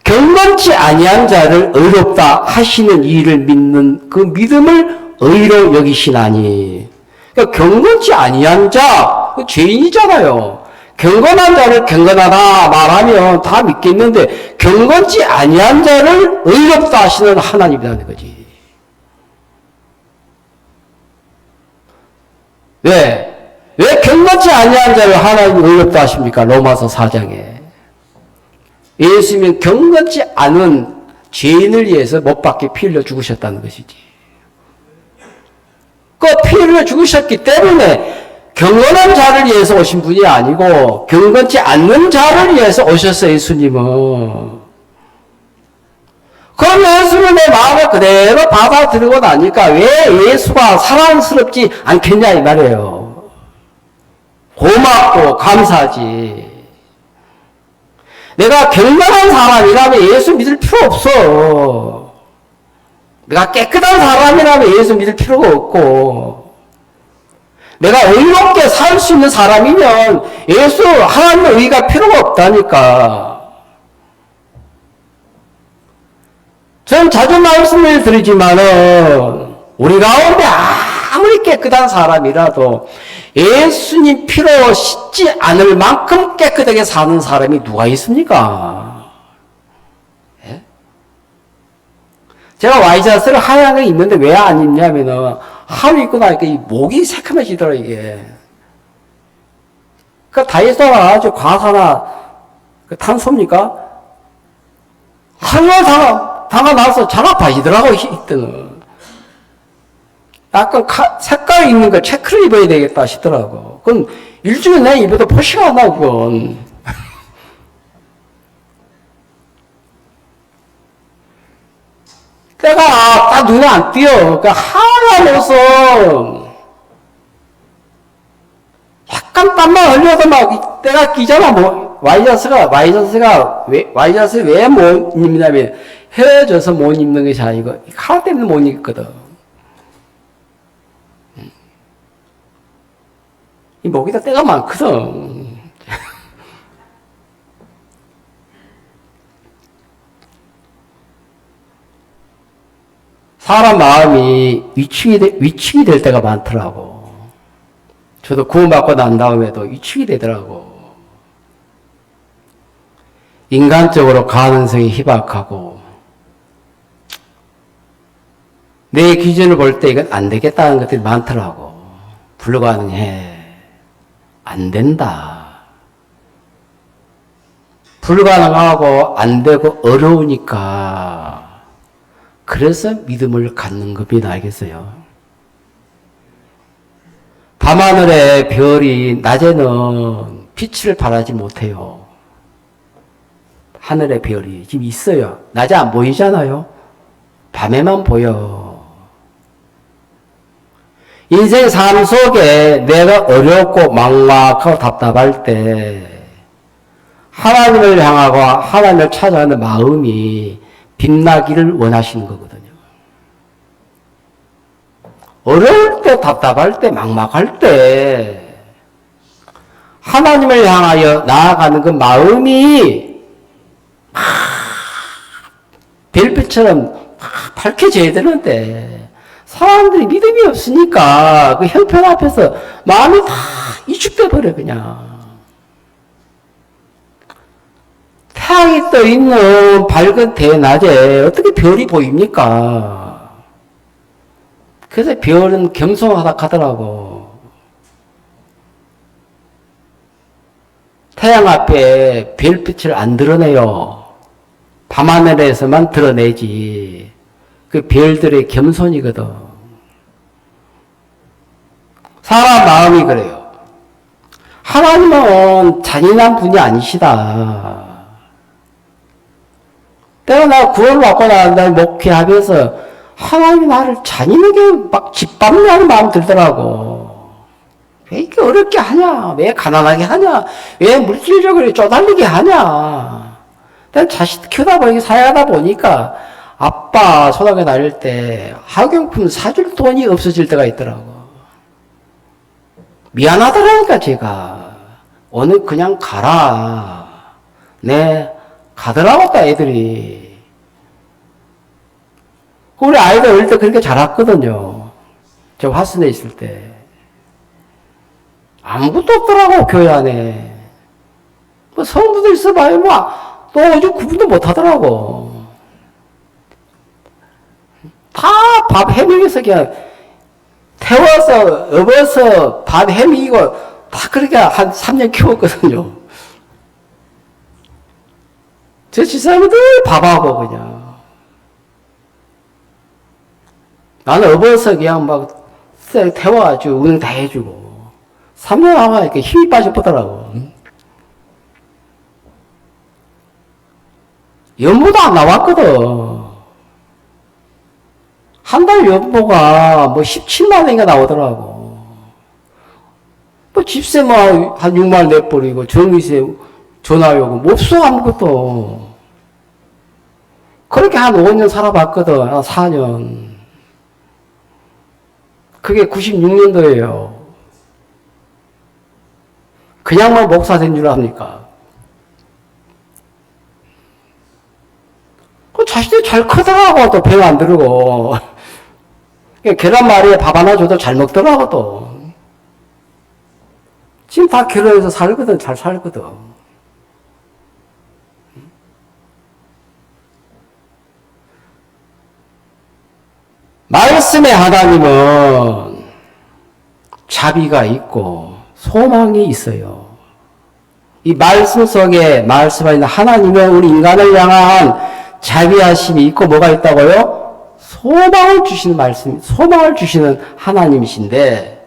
경건치 아니한 자를 의롭다 하시는 이를 믿는 그 믿음을 의로 여기시나니. 그러니까 경건치 아니한 자, 죄인이잖아요. 경건한 자를 경건하다 말하면 다 믿겠는데 경건치 아니한 자를 의롭다 하시는 하나님이라는 거지. 왜 경건치 아니한 자를 하나님이 의롭다 하십니까? 로마서 4장에. 예수님은 경건치 않은 죄인을 위해서 못 박혀 피 흘려 죽으셨다는 것이지. 그 피 흘려 죽으셨기 때문에 경건한 자를 위해서 오신 분이 아니고 경건치 않는 자를 위해서 오셨어요. 예수님은. 그럼 예수는 내 마음을 그대로 받아들이고 나니까 왜 예수가 사랑스럽지 않겠냐 이 말이에요. 고맙고 감사하지. 내가 경건한 사람이라면 예수 믿을 필요 없어. 내가 깨끗한 사람이라면 예수 믿을 필요가 없고, 내가 의롭게 살 수 있는 사람이면 예수 하나님의 의가 필요가 없다니까. 저는 자주 말씀을 드리지만은 우리 가운데 아무리 깨끗한 사람이라도 예수님 피로 씻지 않을 만큼 깨끗하게 사는 사람이 누가 있습니까? 예? 제가 와이셔츠를 하얀 입는데 왜 안 입냐면은 하루 입고 나니까 이 목이 새카매지더라 이게. 그 다이소가 아주 과산화 그 탄소입니까? 하루에 담아놔서 장아파지더라고 이때는. 약간 색깔 있는 거 체크를 입어야 되겠다 싶더라고. 그건 일주일 내에 입어도 표시가 안 나고, 그건. 때가 딱 눈에 안 띄어. 그러니까 하얀 옷은 약간 땀만 흘려도 막 때가 끼잖아. 뭐, 와이셔츠 왜 못 입냐면 헤어져서 못 입는 것이 아니고, 칼 때문에 못 입거든. 이 목에다 때가 많거든. 사람 마음이 위축이 될 때가 많더라고. 저도 구원받고 난 다음에도 위축이 되더라고. 인간적으로 가능성이 희박하고, 내 기준을 볼 때 이건 안 되겠다는 것들이 많더라고. 불가능해. 안 된다. 불가능하고 안 되고 어려우니까 그래서 믿음을 갖는 겁니다. 알겠어요? 밤하늘의 별이 낮에는 빛을 발하지 못해요. 하늘의 별이 지금 있어요. 낮에 안 보이잖아요. 밤에만 보여. 인생 삶 속에 내가 어렵고 막막하고 답답할 때 하나님을 향하고 하나님을 찾아가는 마음이 빛나기를 원하시는 거거든요. 어려울 때, 답답할 때, 막막할 때 하나님을 향하여 나아가는 그 마음이 별빛처럼 밝혀져야 되는데 사람들이 믿음이 없으니까 그 형편 앞에서 마음이 다 이축돼 버려 그냥. 태양이 떠 있는 밝은 대낮에 어떻게 별이 보입니까? 그래서 별은 겸손하다 하더라고. 태양 앞에 별빛을 안 드러내요. 밤하늘에서만 드러내지. 그 별들의 겸손이거든. 사람 마음이 그래요. 하나님은 잔인한 분이 아니시다. 내가 나 구원을 받고 날 목회하면서 하나님이 나를 잔인하게 막 짓밟는 마음 들더라고. 왜 이렇게 어렵게 하냐? 왜 가난하게 하냐? 왜 물질적으로 쪼달리게 하냐? 난 자식 키우다 보니까, 살아가다 보니까 아빠 소나기 다닐 때 학용품 사줄 돈이 없어질 때가 있더라고. 미안하더라니까, 제가. 오늘 그냥 가라. 네, 가더라고, 애들이. 우리 아이들 어릴 때 그렇게 자랐거든요. 저 화순에 있을 때. 아무것도 없더라고, 교회 안에. 뭐 성도들 있어봐요, 또 요즘 구분도 못 하더라고. 다 밥 해먹여서 그냥 태워서, 업어서 밥 해먹이고 다 그렇게 한 3년 키웠거든요. 저 집사람은 늘 밥하고 그냥. 나는 업어서 그냥 막 태워가지고 운영 다 해주고. 3년 하면 이렇게 힘이 빠져보더라고. 연보도 안 나왔거든. 한 달 연보가 뭐 17만 원인가 나오더라고. 뭐 집세 뭐 한 6만 원 내버리고 전기세 전화요금 없어 아무것도. 그렇게 한 5년 살아봤거든. 한 4년. 그게 96년도예요. 그냥만 목사 된 줄 압니까? 그 자식들이 잘 크더라고. 또 병 안 들고. 계란말이에 밥 하나 줘도 잘 먹더라고 또. 지금 다 결혼해서 살거든. 잘 살거든. 말씀의 하나님은 자비가 있고 소망이 있어요. 이 말씀 속에 말씀하는 하나님은 우리 인간을 향한 자비하심이 있고 뭐가 있다고요? 소망을 주시는 말씀, 소망을 주시는 하나님이신데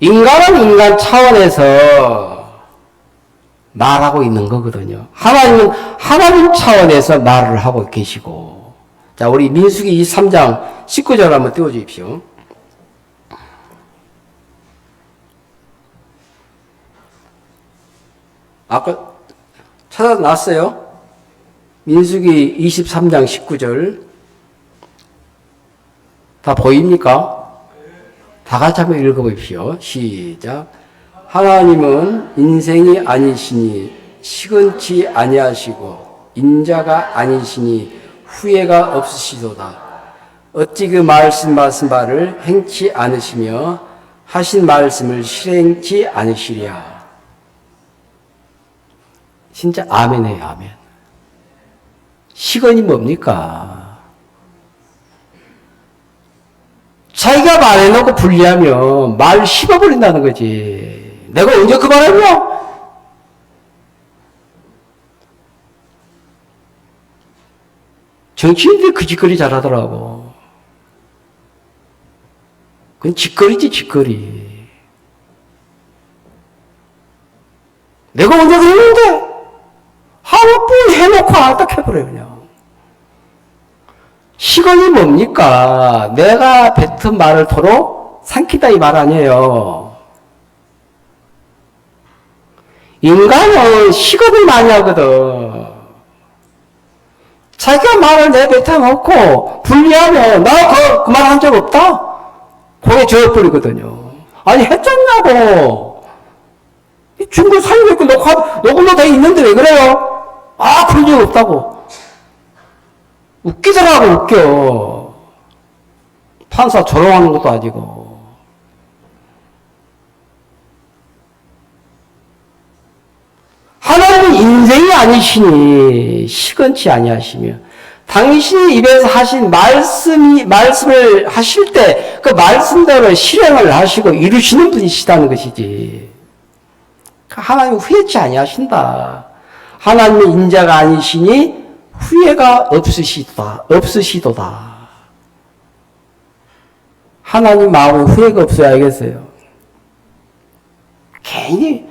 인간은 인간 차원에서 말하고 있는 거거든요. 하나님은 하나님 차원에서 말을 하고 계시고. 자, 우리 민수기 23장 19절 한번 띄워주십시오. 아까 찾아놨어요? 민수기 23장 19절. 다 보입니까? 다 같이 한번 읽어보십시오. 시작. 하나님은 인생이 아니시니 시건치 아니하시고 인자가 아니시니 후회가 없으시도다. 어찌 그 말씀하신 바를 행치 않으시며 하신 말씀을 실행치 않으시랴. 진짜 아멘이에요. 아멘. 시건이 뭡니까? 자기가 말해놓고 불리하면 말 씹어버린다는 거지. 내가 언제 그 말했냐? 정치인들이 그 짓거리 잘하더라고. 그건 짓거리지, 짓거리. 내가 언제 그랬는데? 하루뿐 해놓고 딱 해버려요, 그냥. 시건이 뭡니까? 내가 뱉은 말을 토록 삼키다 이 말 아니에요. 인간은 시건을 많이 하거든. 자기가 말을 내뱉어놓고 불리하면 나 그 말 한 적 없다? 거기에 저어버리거든요. 아니 했잖냐고. 중국 살고 있고 녹음도 돼 있는데 왜 그래요? 아, 그런 적 없다고. 웃기더라고, 웃겨. 판사 조롱하는 것도 아니고. 하나님은 인생이 아니시니 시건치 아니하시며 당신이 입에서 하신 말씀을 하실 때 그 말씀대로 실행을 하시고 이루시는 분이시다는 것이지. 하나님은 후회치 아니하신다. 하나님의 인자가 아니시니 후회가 없으시도다. 하나님 마음에 후회가 없어야 알겠어요. 괜히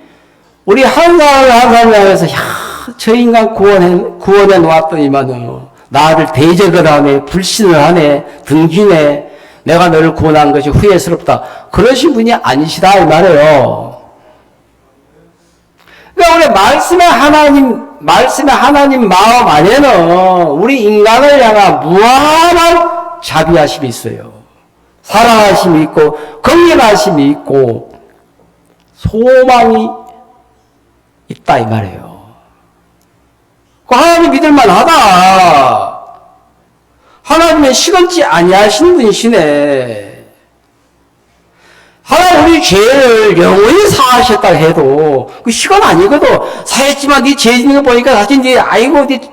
우리 한 사람을 향해서 저 인간 구원해 놓았더니만은 나를 대적을 하네, 불신을 하네, 등지네, 내가 너를 구원한 것이 후회스럽다. 그러신 분이 아니시다 이 말이에요. 그러니까 우리 말씀의 하나님 마음 안에는 우리 인간을 향한 무한한 자비하심이 있어요. 사랑하심이 있고 긍휼하심이 있고 소망이 있다 이 말이에요. 하나님 믿을만 하다. 하나님의 시건치 아니하신 분이시네. 하나님 우리 죄를 영원히 사하셨다 해도 그 시건 아니거든. 사했지만 네 죄 있는 거 보니까 다시 네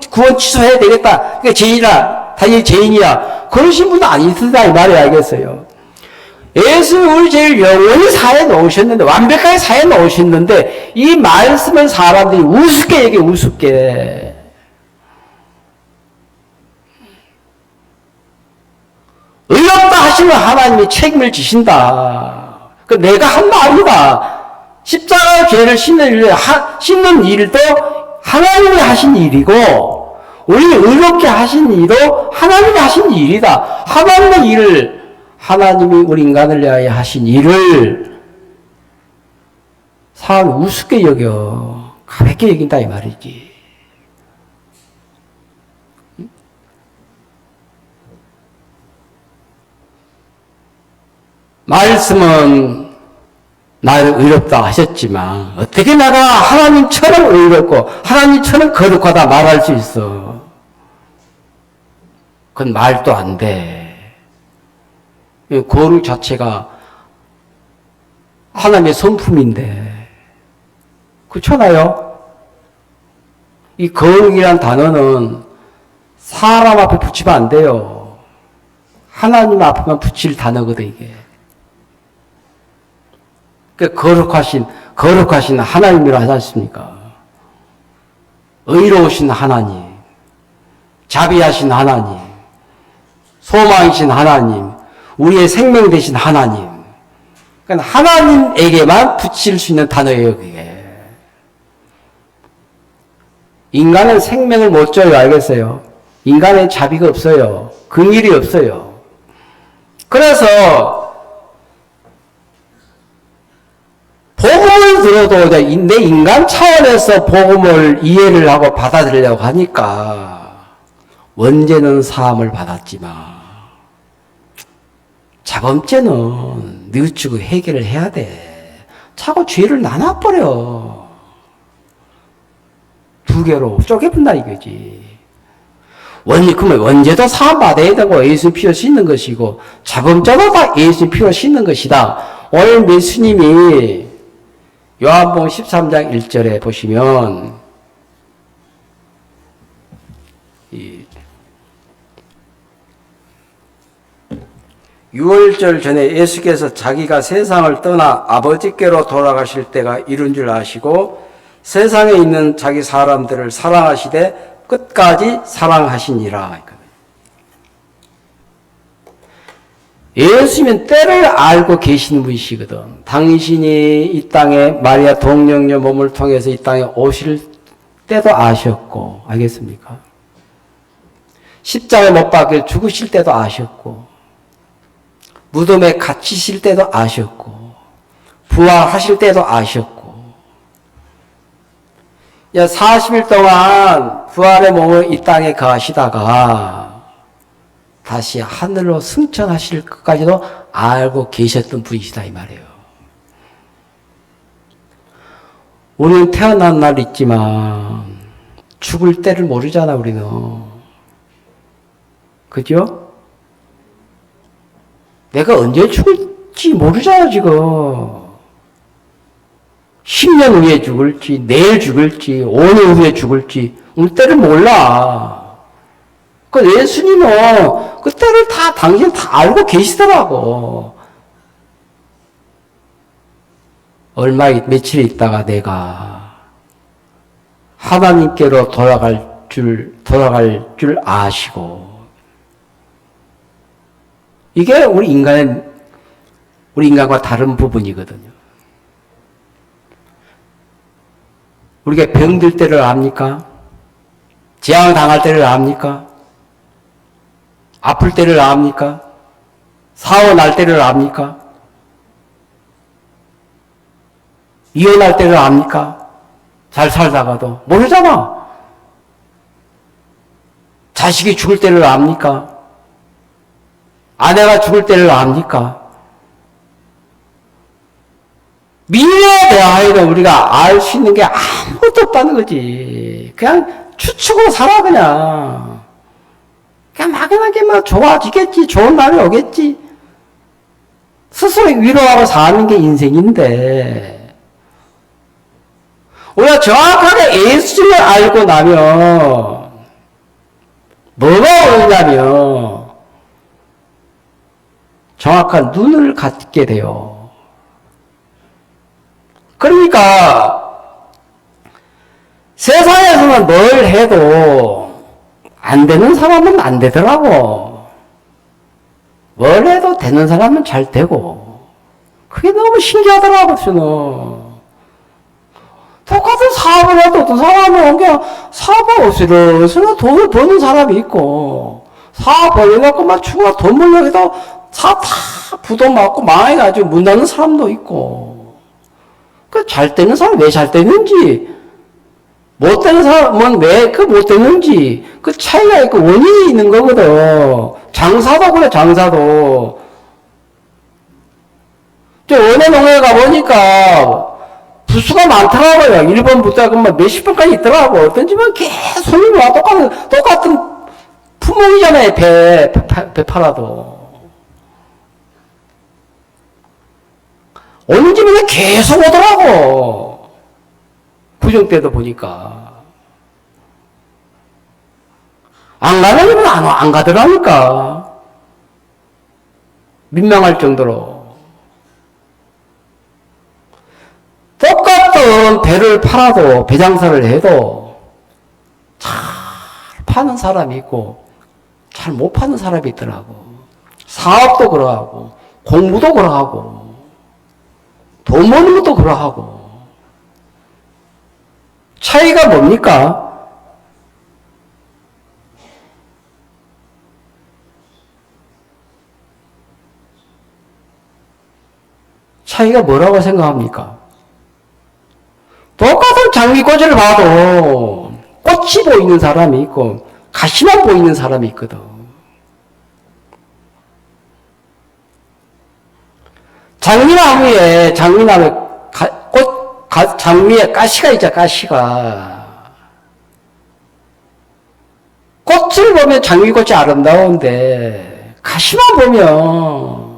구원 취소해야 되겠다. 그러니까 죄인이라 다시 죄인이야. 그러신 분도 아니시다 이 말이 알겠어요. 예수는 우리 죄를 영원히 사해 놓으셨는데, 완벽하게 사해 놓으셨는데, 이 말씀은 사람들이 우습게 얘기해, 우습게. 의롭다 하시면 하나님이 책임을 지신다. 그 내가 한 말이다. 십자가 죄를 씻는 일도 하나님이 하신 일이고, 우리를 의롭게 하신 일도 하나님이 하신 일이다. 하나님의 일을 하나님이 우리 인간을 위하여 하신 일을 사람이 우습게 여겨 가볍게 여긴다 이 말이지. 말씀은 나를 의롭다 하셨지만 어떻게 내가 하나님처럼 의롭고 하나님처럼 거룩하다 말할 수 있어? 그건 말도 안 돼. 거룩 자체가 하나님의 성품인데 그렇잖아요. 이 거룩이란 단어는 사람 앞에 붙이면 안 돼요. 하나님 앞에만 붙일 단어거든 이게. 그 거룩하신 하나님이라 하지 않습니까? 의로우신 하나님, 자비하신 하나님, 소망이신 하나님, 우리의 생명 되신 하나님. 그러니까 하나님에게만 붙일 수 있는 단어예요, 그게. 인간은 생명을 못 줘요, 알겠어요? 인간의 자비가 없어요. 긍휼이 없어요. 그래서 복음을 들어도 내 인간 차원에서 복음을 이해를 하고 받아들이려고 하니까 원죄는 사함을 받았지만 자범죄는 뉘우치고 해결을 해야 돼. 자꾸 죄를 나눠버려. 두 개로 쪼개본다 이거지. 그러면 원죄도 사함받아야 되고 예수님 피로 씻는 것이고 자범죄도 다 예수님 피로 씻는 것이다. 오늘 예수님이 요한복음 13장 1절에 보시면 유월절 전에 예수께서 자기가 세상을 떠나 아버지께로 돌아가실 때가 이른 줄 아시고 세상에 있는 자기 사람들을 사랑하시되 끝까지 사랑하시니라. 예수님은 때를 알고 계시는 분이시거든. 당신이 이 땅에 마리아 동정녀 몸을 통해서 이 땅에 오실 때도 아셨고, 알겠습니까? 십자가에 못 박혀 죽으실 때도 아셨고, 무덤에 갇히실 때도 아셨고, 부활하실 때도 아셨고, 40일 동안 부활의 몸을 이 땅에 거하시다가 다시 하늘로 승천하실 것까지도 알고 계셨던 분이시다 이 말이에요. 우리는 태어난 날 있지만 죽을 때를 모르잖아 우리는. 그죠? 내가 언제 죽을지 모르잖아 지금. 10년 후에 죽을지, 내일 죽을지, 5년 후에 죽을지, 우리 때를 몰라. 그 예수님은 그 때를 당신 다 알고 계시더라고. 며칠 있다가 내가 하나님께로 돌아갈 줄 아시고, 이게 우리 인간과 다른 부분이거든요. 우리가 병들 때를 압니까? 재앙을 당할 때를 압니까? 아플 때를 압니까? 사고 날 때를 압니까? 이혼할 때를 압니까? 잘 살다가도 모르잖아. 자식이 죽을 때를 압니까? 아내가 죽을 때를 압니까? 미래에 대하여는 우리가 알 수 있는 게 아무것도 없다는 거지. 그냥 추측으로 살아, 그냥 막연하게 막 좋아지겠지, 좋은 날이 오겠지, 스스로 위로하고 사는 게 인생인데, 우리가 정확하게 예수를 알고 나면 뭐가 오냐면 정확한 눈을 갖게 돼요. 그러니까 세상에서는 뭘 해도 안 되는 사람은 안 되더라고. 뭘 해도 되는 사람은 잘 되고. 그게 너무 신기하더라고, 저는. 똑같은 사업을 해도 어떤 사람은 그냥 사업하고 으스러으스러 돈을 버는 사람이 있고, 사업 벌려갖고 막 죽어 돈 벌려고 해도 사업 다 부도 맞고 망해가지고 문 닫는 사람도 있고. 그 잘 되는 사람 왜 잘 되는지, 못 되는 사람은 왜 그 못 되는지, 그 차이가 있고 원인이 있는 거거든. 장사도 그래, 장사도. 저 원예 농에 가보니까 부수가 많더라고요. 1번부터 그만 몇십 번까지 있더라고. 어떤 집은 계속 손님이 와. 똑같은 품목이잖아요. 배 팔아도. 오는 집에 계속 오더라고. 구정 때도 보니까. 안 가는 집은 안 가더라니까. 민망할 정도로. 똑같은 배를 팔아도, 배장사를 해도 잘 파는 사람이 있고 잘 못 파는 사람이 있더라고. 사업도 그러하고 공부도 그러하고 돈 버는 것도 그러하고. 차이가 뭡니까? 차이가 뭐라고 생각합니까? 똑같은 장미꽃을 봐도 꽃이 보이는 사람이 있고 가시만 보이는 사람이 있거든. 장미나무에 장미에 가시가 있잖아, 가시가. 꽃을 보면 장미꽃이 아름다운데 가시만 보면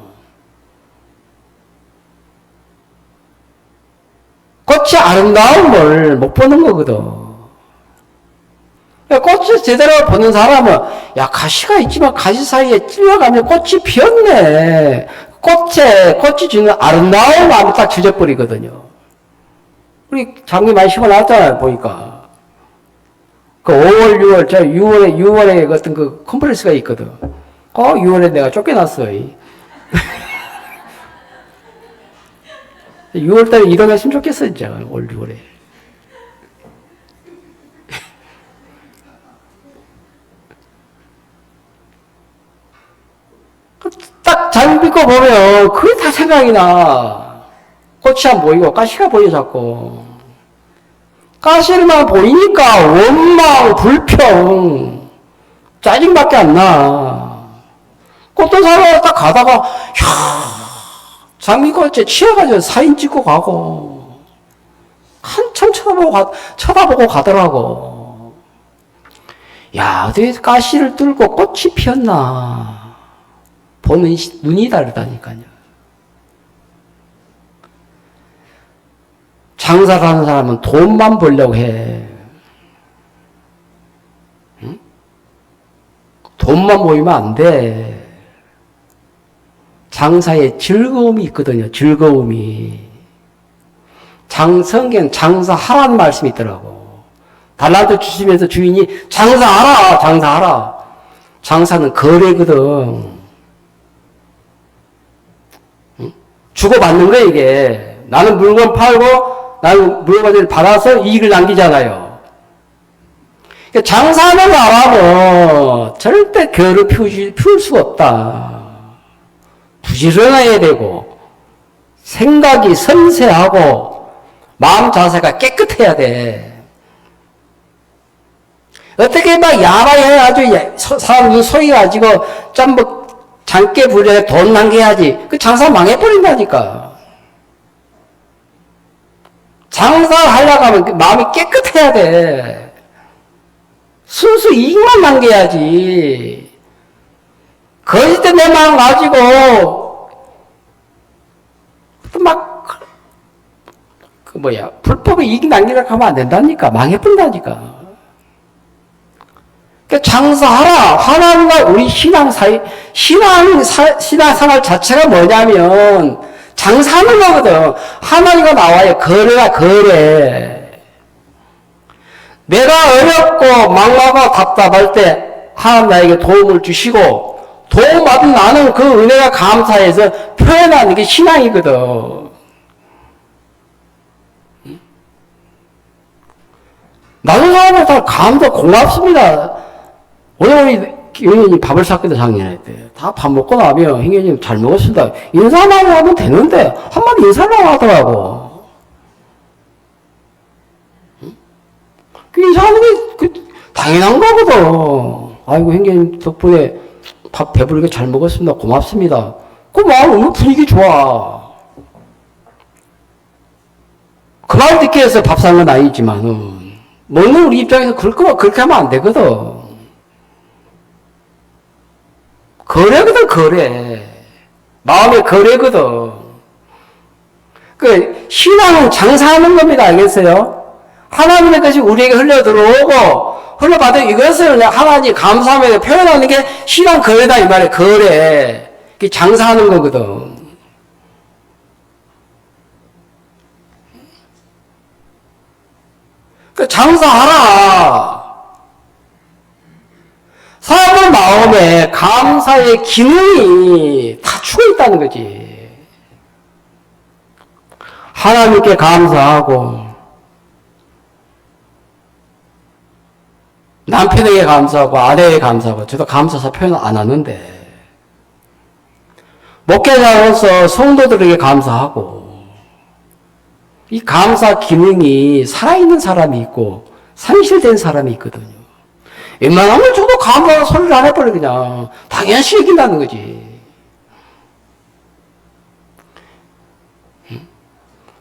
꽃이 아름다운 걸 못 보는 거거든. 꽃을 제대로 보는 사람은, 야, 가시가 있지만 가시 사이에 찔러가면 꽃이 피었네. 꽃이 주는 아름다운 마음이 딱 지져버리거든요. 우리 장미 많이 심어놨잖아요, 보니까. 그 5월, 6월, 6월에 어떤 그 컴플렉스가 있거든. 6월에 내가 쫓겨났어. 6월달에 일어났으면 좋겠어, 진짜. 올 6월에. 딱 장미꽃 보면 그게 다 생각이 나. 꽃이 안 보이고 가시가 보여 자꾸. 가시만 보이니까 원망, 불평, 짜증밖에 안 나. 꽃도 사러 딱 가다가 장미꽃에 취해가지고 사진 찍고 가고 한참 쳐다보고 가더라고. 야, 어디 가시를 뚫고 꽃이 피었나. 보는 눈이 다르다니까요. 장사를 하는 사람은 돈만 벌려고 해. 응? 돈만 모이면 안 돼. 장사에 즐거움이 있거든요. 즐거움이. 성경 장사하라는 말씀이 있더라고. 달란트 주시면서 주인이 장사하라, 장사하라. 장사는 거래거든. 주고받는 거야, 이게. 나는 물건 팔고, 나는 물건을 받아서 이익을 남기잖아요. 그러니까 장사하는 거 안 하면 절대 결을 피울 수가 없다. 부지런해야 되고, 생각이 섬세하고, 마음 자세가 깨끗해야 돼. 어떻게 막 야바이 해가지고, 사람 눈 속여가지고, 짬뭐, 장깨 부려 돈 남겨야지. 그 장사 망해버린다니까. 장사하려고 하면 마음이 깨끗해야 돼. 순수 이익만 남겨야지. 거짓된 내 마음 가지고, 불법의 이익 남기려고 하면 안 된다니까. 망해버린다니까. 그러니까 장사하라. 하나님과 우리 신앙생활 자체가 뭐냐면, 장사하는 거거든. 하나님과 나와의 거래가 거래. 내가 어렵고 막막하고 답답할 때 하나님 나에게 도움을 주시고 도움받은 나는 그 은혜가 감사해서 표현하는 게 신앙이거든. 나도 사람들 다 감사 고맙습니다. 오늘 우리 형님 밥을 샀거든, 작년에 때. 다 밥 먹고 나면 형님 잘 먹었습니다. 인사만 하면 되는데 한마디 인사만 하더라고. 그 인사하는 게 당연한 거거든. 아이고 형님 덕분에 밥 배부르게 잘 먹었습니다. 고맙습니다. 그 마음 오늘 분위기 좋아. 그 말 듣기 위해서 밥 산 건 아니지만 먹는 우리 입장에서 그렇게 하면 안 되거든. 거래거든, 거래. 마음의 거래거든. 그, 신앙은 장사하는 겁니다. 알겠어요? 하나님의 것이 우리에게 흘러 들어오고, 흘러받은 이것을 하나님 감사하면서 표현하는 게 신앙 거래다, 이 말이에요. 거래. 그게 장사하는 거거든. 그, 장사하라. 사람의 마음에 감사의 기능이 다 죽어 있다는 거지. 하나님께 감사하고, 남편에게 감사하고, 아내에게 감사하고, 저도 감사사 표현 안 하는데, 목회자로서 성도들에게 감사하고, 이 감사 기능이 살아있는 사람이 있고, 상실된 사람이 있거든요. 웬만하면 저도 감사하는 소리를 안 해버려, 그냥. 당연시 여긴다는 거지.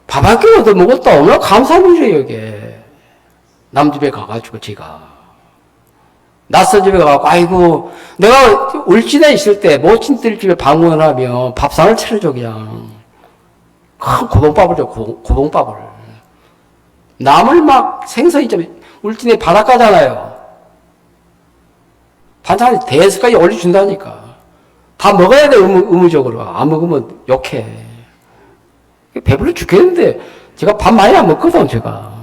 밥 한 끼 얻어 먹었다. 얼마나 감사한 일이에요, 이게. 남 집에 가가지고, 제가. 낯선 집에 가가지고, 아이고, 내가 울진에 있을 때, 모친들 집에 방문을 하면 밥상을 차려줘, 그냥. 큰 고봉밥을 줘, 고봉밥을. 나물 막 생선 있잖아요. 울진에 바닷가잖아요. 반찬이 대여섯까지 올려준다니까. 다 먹어야 돼, 의무적으로. 안 먹으면 욕해. 배불러 죽겠는데, 제가 밥 많이 안 먹거든, 제가.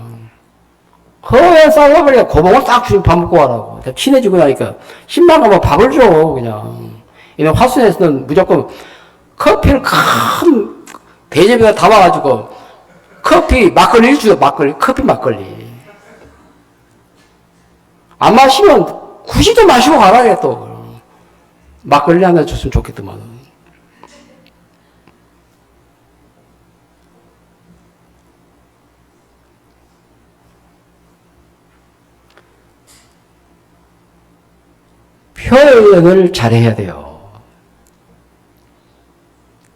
허에 싸워버리니까 고봉을 딱 주면 밥 먹고 가라고. 친해지고 나니까, 10만 가면 밥을 줘, 그냥. 이런 화순에서는 무조건 커피를 큰 대접에다 담아가지고, 커피, 막걸리를 주죠, 막걸리. 커피 막걸리. 안 마시면, 굳이 좀 마시고 가라, 또. 막걸리 하나 줬으면 좋겠더만. 표현을 잘해야 돼요.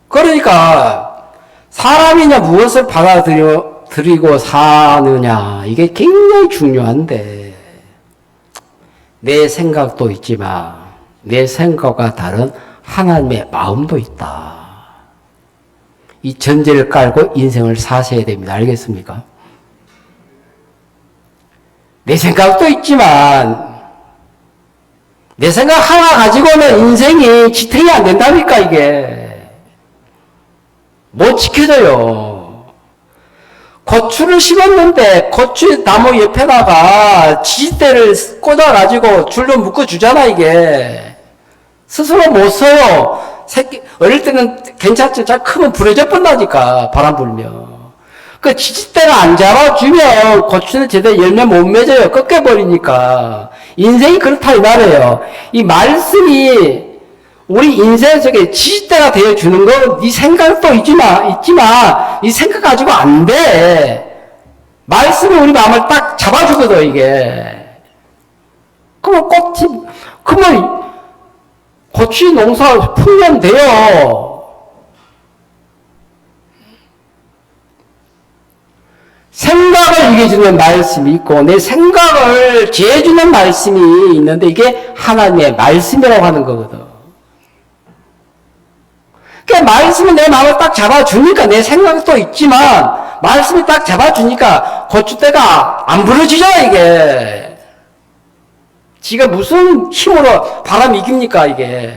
그러니까, 사람이냐 무엇을 받아들이고 사느냐, 이게 굉장히 중요한데, 내 생각도 있지만 내 생각과 다른 하나님의 마음도 있다. 이 전제를 깔고 인생을 사셔야 됩니다. 알겠습니까? 내 생각도 있지만 내 생각 하나 가지고는 인생이 지탱이 안 된다니까. 이게 못 지켜져요. 고추를 심었는데 고추 나무 옆에다가 지지대를 꽂아가지고 줄로 묶어주잖아, 이게. 스스로 못 써요. 새끼, 어릴 때는 괜찮지. 잘 크면 부러져 뻔나니까, 바람 불면. 그 지지대를 안 잡아주면 고추는 제대로 열매 못 맺어요. 꺾여버리니까. 인생이 그렇다, 이 말이에요. 이 말씀이 우리 인생 속에 지지대가 되어주는 건 네 생각도 있지만 네 생각 가지고 안 돼. 말씀이 우리 마음을 딱 잡아주거든, 이게. 그러면 그러면 고추 농사 풀면 돼요. 생각을 이겨주는 말씀이 있고 내 생각을 지어주는 말씀이 있는데 이게 하나님의 말씀이라고 하는 거거든. 그러니까 말씀이 내 마음을 딱 잡아주니까 내 생각도 있지만 말씀이 딱 잡아주니까 고추대가 안 부러지죠, 이게. 지가 무슨 힘으로 바람 이깁니까, 이게.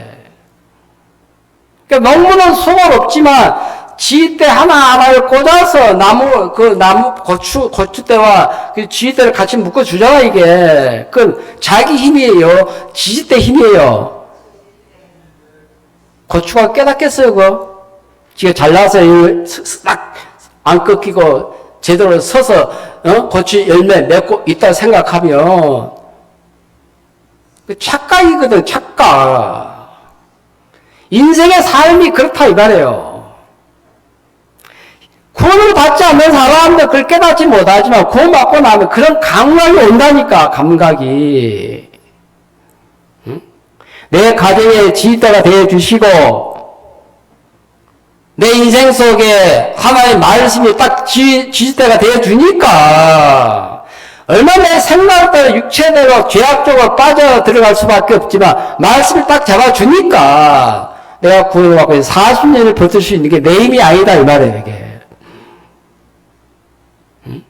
그러니까 농부는 소원 없지만 지휘대 하나하나를 꽂아서 고추대와 그 지휘대를 같이 묶어주잖아, 이게. 그건 자기 힘이에요? 지휘대 힘이에요? 고추가 깨닫겠어요, 그거? 지가 잘나서 딱 안 꺾이고 제대로 서서, 고추 열매 맺고 있다 생각하면, 그 착각이거든, 착각. 인생의 삶이 그렇다, 이 말이에요. 구원을 받지 않는 사람도 그걸 깨닫지 못하지만, 구원받고 나면 그런 감각이 온다니까, 감각이. 응? 내 가정의 지휘대가 되어주시고, 내 인생 속에 하나의 말씀이 딱 지휘대가 되어주니까, 얼마나 내 생각대로, 육체대로, 죄악적으로 빠져 들어갈 수밖에 없지만, 말씀을 딱 잡아주니까, 내가 구원을 받고 40년을 버틸 수 있는 게 내 힘이 아니다, 이 말이에요, 이게. 응?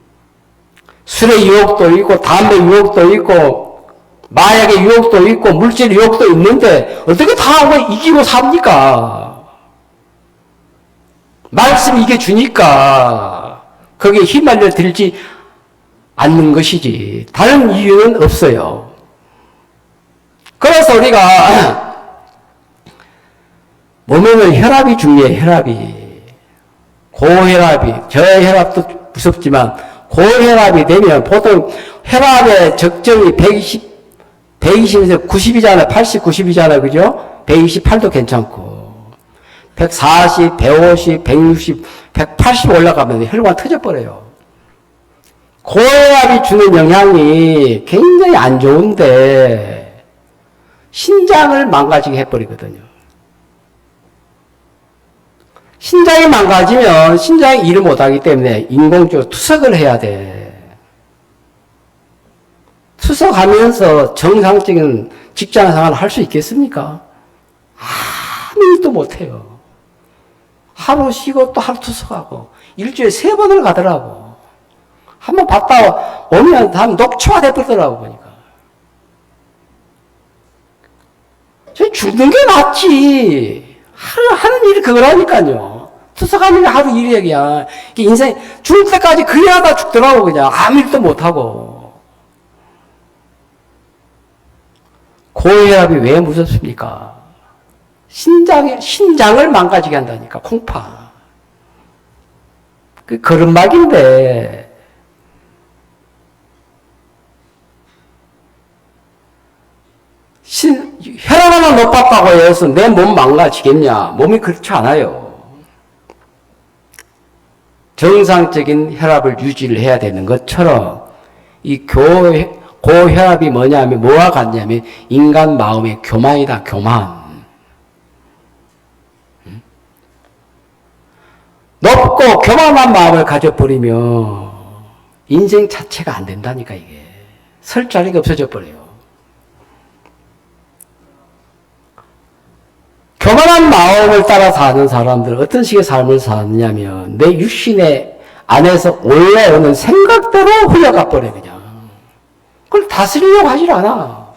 술의 유혹도 있고, 담배 유혹도 있고, 마약의 유혹도 있고, 물질 유혹도 있는데, 어떻게 다 이기고 삽니까? 말씀이 이겨주니까, 거기에 휘말려 들지 않는 것이지. 다른 이유는 없어요. 그래서 우리가, 몸에는 혈압이 중요해, 혈압이. 고혈압이, 저혈압도 무섭지만, 고혈압이 되면 보통 혈압의 적정이 120에서 90이잖아요. 80, 90이잖아요. 그죠? 128도 괜찮고. 140, 150, 160, 180 올라가면 혈관 터져버려요. 고혈압이 주는 영향이 굉장히 안 좋은데, 신장을 망가지게 해버리거든요. 신장이 망가지면 신장이 일을 못하기 때문에 인공적으로 투석을 해야 돼. 투석하면서 정상적인 직장 생활을 할 수 있겠습니까? 아무 일도 못해요. 하루 쉬고 또 하루 투석하고 일주일에 3번을 가더라고. 한번 봤다 오면 다 녹초가 돼버리더라고, 보니까. 저 죽는 게 낫지. 하는 일이 그거라니까요. 투석하는 게 하루 일이야. 인생, 죽을 때까지 그 일하다 죽더라고, 그냥. 아무 일도 못하고. 고혈압이 왜 무섭습니까? 신장을 망가지게 한다니까, 콩파. 그 거름막인데, 혈압 하나 높았다고 해서 내 몸 망가지겠냐? 몸이 그렇지 않아요. 정상적인 혈압을 유지를 해야 되는 것처럼 이 고혈압이 뭐냐면 뭐와 같냐면 인간 마음의 교만이다, 교만. 높고 교만한 마음을 가져버리면 인생 자체가 안 된다니까, 이게. 설 자리가 없어져 버려요. 교만한 마음을 따라 사는 사람들은 어떤 식의 삶을 사느냐면 내 육신의 안에서 올라오는 생각대로 흘러가 버려, 그냥. 그걸 다스리려고 하질 않아.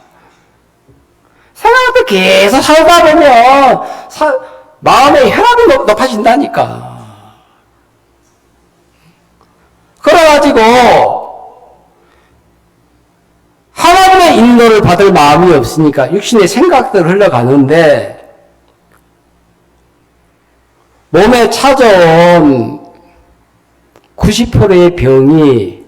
생각대로 계속 살다 보면 마음의 혈압이 높아진다니까. 버려가지고 하나님의 인도를 받을 마음이 없으니까 육신의 생각들 흘러가는데 몸에 찾아온 90%의 병이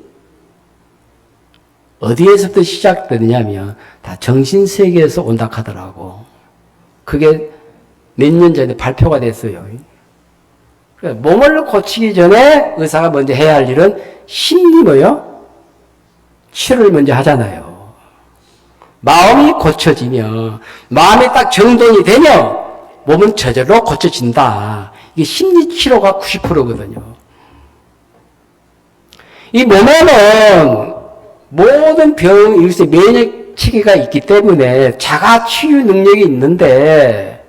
어디에서부터 시작되느냐면 다 정신세계에서 온다 하더라고. 그게 몇 년 전에 발표가 됐어요. 몸을 고치기 전에 의사가 먼저 해야 할 일은 심리 치료를 먼저 하잖아요. 마음이 고쳐지면, 마음이 딱 정돈이 되면 몸은 저절로 고쳐진다. 이게 심리 치료가 90%거든요. 이 몸에는 모든 병, 이것의免疫 체계가 있기 때문에 자가 치유 능력이 있는데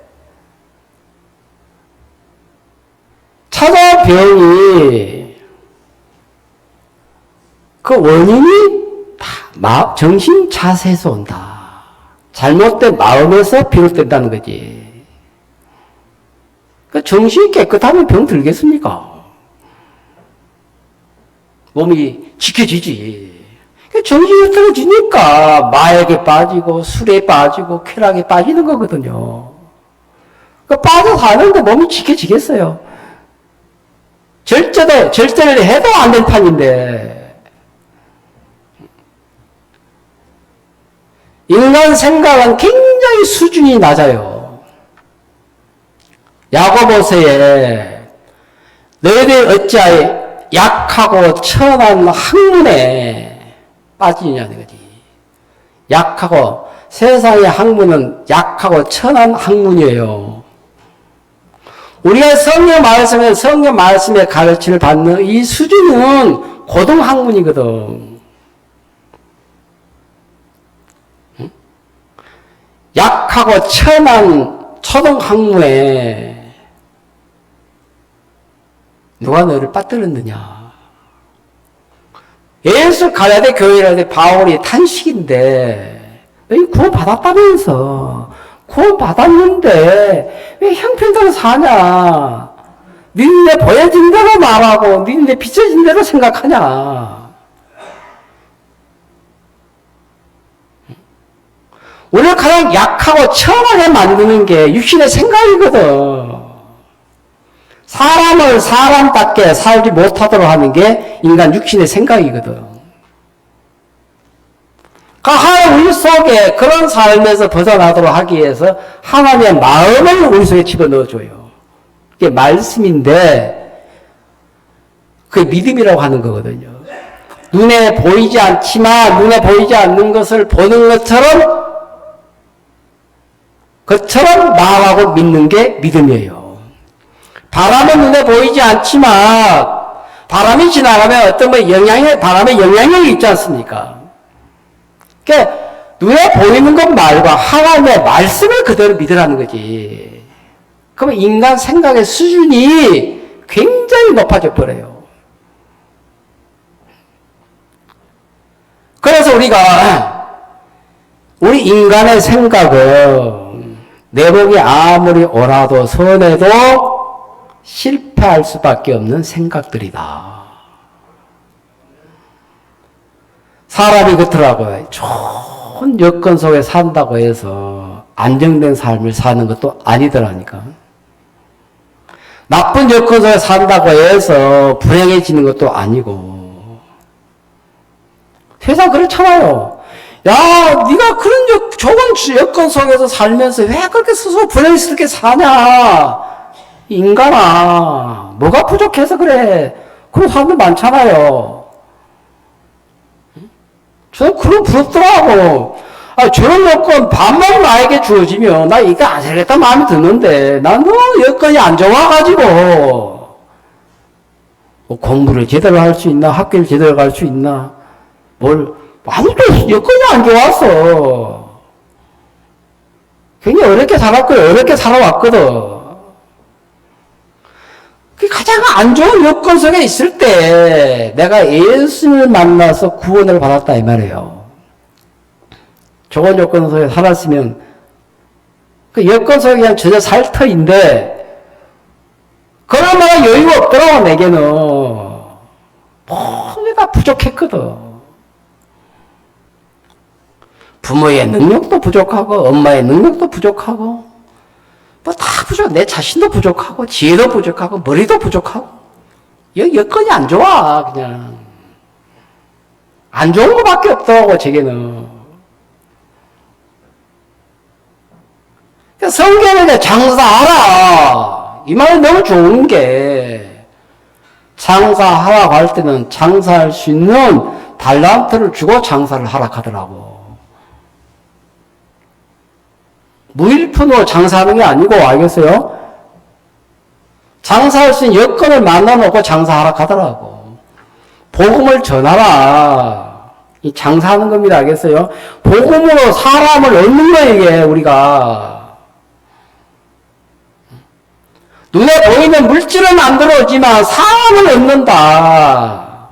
찾아온 병이 그 원인이 다 정신 자세에서 온다. 잘못된 마음에서 비롯된다는 거지. 그 정신이 깨끗하면 병 들겠습니까? 몸이 지켜지지. 정신이 흐트러지니까 마약에 빠지고 술에 빠지고 쾌락에 빠지는 거거든요. 빠져 사는데 몸이 지켜지겠어요? 절제를 해도 안 된 판인데 인간 생각은 굉장히 수준이 낮아요. 야고보서에 너희들 어찌하여 약하고 천한 학문에 빠지냐는 거지. 약하고, 세상의 학문은 약하고 천한 학문이에요. 우리가 성경 말씀의 가르침을 받는 이 수준은 고등학문이거든. 약하고 천한 초등학문에 누가 너를 빠뜨렸느냐. 예수 갈라디 교회라는데 바울이 탄식인데 왜 구원 받았다면서 구원 받았는데 왜 형편대로 사냐. 니네 보여진 대로 말하고 니네 비춰진 대로 생각하냐. 우리가 가장 약하고 천하게 만드는 게 육신의 생각이거든. 사람을 사람답게 살지 못하도록 하는 게 인간 육신의 생각이거든. 하나님 우리 속에 그런 삶에서 벗어나도록 하기 위해서 하나님의 마음을 우리 속에 집어넣어줘요. 그게 말씀인데 그게 믿음이라고 하는 거거든요. 눈에 보이지 않지만 눈에 보이지 않는 것을 보는 것처럼 말하고 믿는 게 믿음이에요. 바람은 눈에 보이지 않지만 바람이 지나가면 어떤 바람의 영향력이 있지 않습니까? 그러니까 눈에 보이는 것 말고 하나님의 말씀을 그대로 믿으라는 거지. 그러면 인간 생각의 수준이 굉장히 높아져 버려요. 그래서 우리 인간의 생각은 내 복이 아무리 오라도 선해도 실패할 수밖에 없는 생각들이다. 사람이 그렇더라고요. 좋은 여건 속에 산다고 해서 안정된 삶을 사는 것도 아니더라니까. 나쁜 여건 속에 산다고 해서 불행해지는 것도 아니고. 세상 그렇잖아요. 야, 네가 그런 좋은 여건 속에서 살면서 왜 그렇게 스스로 불행스럽게 사냐? 인간아, 뭐가 부족해서 그래? 그런 사람들 많잖아요. 저는 그런 부럽더라고. 저런 여건 반만 나에게 주어지면 나 이거 안 살겠다 마음이 드는데 난 너무 여건이 안 좋아가지고 뭐 공부를 제대로 할 수 있나? 학교를 제대로 갈 수 있나? 아무도 여건이 안 좋았어. 굉장히 어렵게 살아왔거든. 가장 안 좋은 여건 속에 있을 때 내가 예수를 만나서 구원을 받았다 이 말이에요. 좋은 여건 속에 살았으면 그 여건 속에 그냥 전혀 살 터인데 그럴 만한 여유가 없더라고 내게는. 부족했거든. 부모의 능력도 부족하고 엄마의 능력도 부족하고 뭐 다 부족해. 내 자신도 부족하고 지혜도 부족하고 머리도 부족하고 여건이 안 좋아. 그냥 안 좋은 것밖에 없다고 제게는. 성경에 장사하라 이 말이 너무 좋은 게 장사하라고 할 때는 장사할 수 있는 달란트를 주고 장사를 하라 하더라고. 무일푼으로 장사하는 게 아니고 알겠어요? 장사할 수 있는 여건을 만나 놓고 장사하라 하더라고. 복음을 전하라. 이 장사하는 겁니다. 알겠어요? 복음으로 사람을 얻는 거예요, 이게 우리가. 눈에 보이는 물질은 안 들어오지만 사람을 얻는다.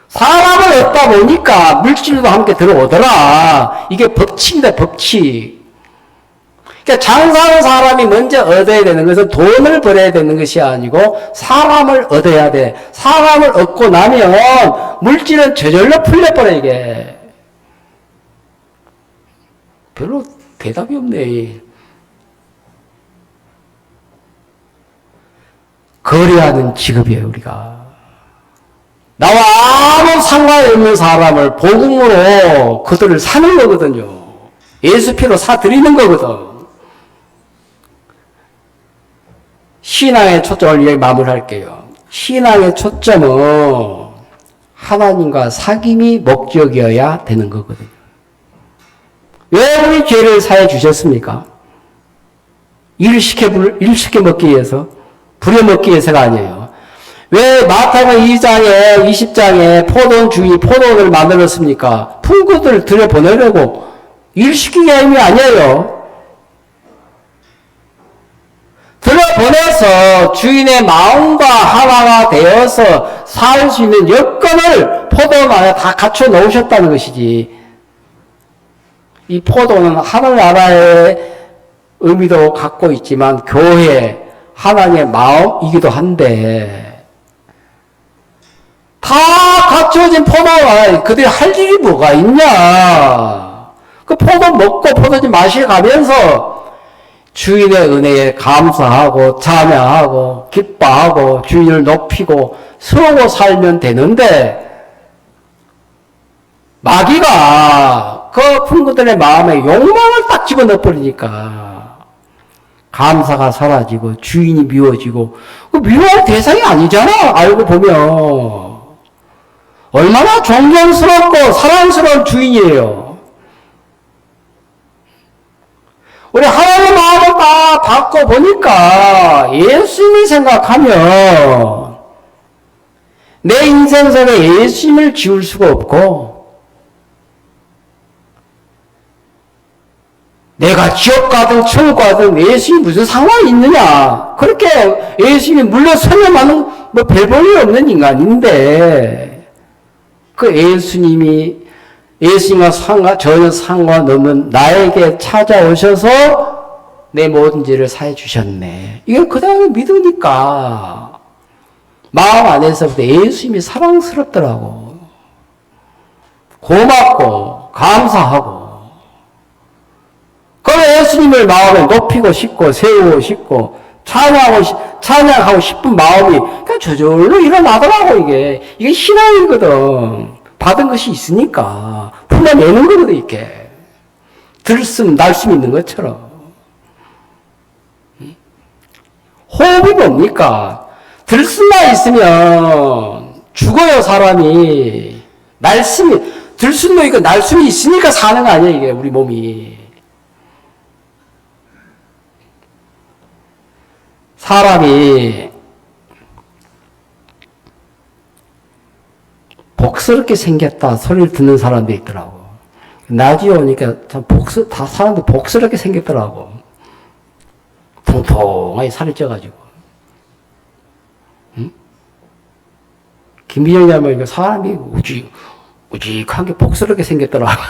사람을 얻다 보니까 물질도 함께 들어오더라. 이게 법칙입니다. 법칙. 그러니까 장사하는 사람이 먼저 얻어야 되는 것은 돈을 벌어야 되는 것이 아니고 사람을 얻어야 돼. 사람을 얻고 나면 물질은 저절로 풀려버려 이게. 별로 대답이 없네. 거래하는 직업이에요 우리가. 나와 아무 상관이 없는 사람을 복음으로 그들을 사는 거거든요. 예수 피로 사드리는 거거든. 신앙의 초점을 여기 마무리할게요. 신앙의 초점은 하나님과 사귐이 목적이어야 되는 거거든요. 왜 우리 죄를 사해 주셨습니까? 일시켜 먹기 위해서, 부려먹기 위해서가 아니에요. 왜 마태복음 2장에 20장에 포도원 주인이 포도원을 만들었습니까? 품꾼들을 들여보내려고 일시키기 의미 아니에요. 들어보내서 주인의 마음과 하나가 되어서 살 수 있는 여건을 포도원 안에 다 갖춰 놓으셨다는 것이지. 이 포도는 하늘나라의 의미도 갖고 있지만 교회, 하나님의 마음이기도 한데 다 갖춰진 포도원 그들이 할 일이 뭐가 있냐. 그 포도 먹고 포도주 마셔가면서 주인의 은혜에 감사하고 찬양하고 기뻐하고 주인을 높이고 서고 살면 되는데 마귀가 그 품꾼들의 마음에 욕망을 딱 집어넣어버리니까 감사가 사라지고 주인이 미워지고 그 미워할 대상이 아니잖아. 알고 보면 얼마나 존경스럽고 사랑스러운 주인이에요. 우리 하나님의 마음을 딱 받고 보니까 예수님을 생각하면 내 인생 속에 예수님을 지울 수가 없고 내가 지옥 가든 천국 가든 예수님이 무슨 상관이 있느냐. 그렇게 예수님이 물러서려면 뭐 별 볼 일 없는 인간인데 그 예수님과 전혀 상관없는 나에게 찾아오셔서 내 모든 죄를 사해 주셨네. 이걸 그 다음에 믿으니까 마음 안에서부터 예수님이 사랑스럽더라고. 고맙고 감사하고 그 예수님을 마음에 높이고 싶고 세우고 싶고 찬양하고 싶은 마음이 그냥 저절로 일어나더라고. 이게 신앙이거든. 받은 것이 있으니까 풀어내는 거거든. 이렇게 들숨 날숨 있는 것처럼. 호흡이 뭡니까? 들숨만 있으면 죽어요. 사람이. 들숨도 있고 날숨이 있으니까 사는 거 아니야. 이게 우리 몸이. 사람이 복스럽게 생겼다 소리를 듣는 사람도 있더라고. 낮이 오니까 다 사람들 복스럽게 생겼더라고. 통통하게 살이 쪄가지고. 응? 김비정이 하면 사람이 우직한 게 복스럽게 생겼더라고.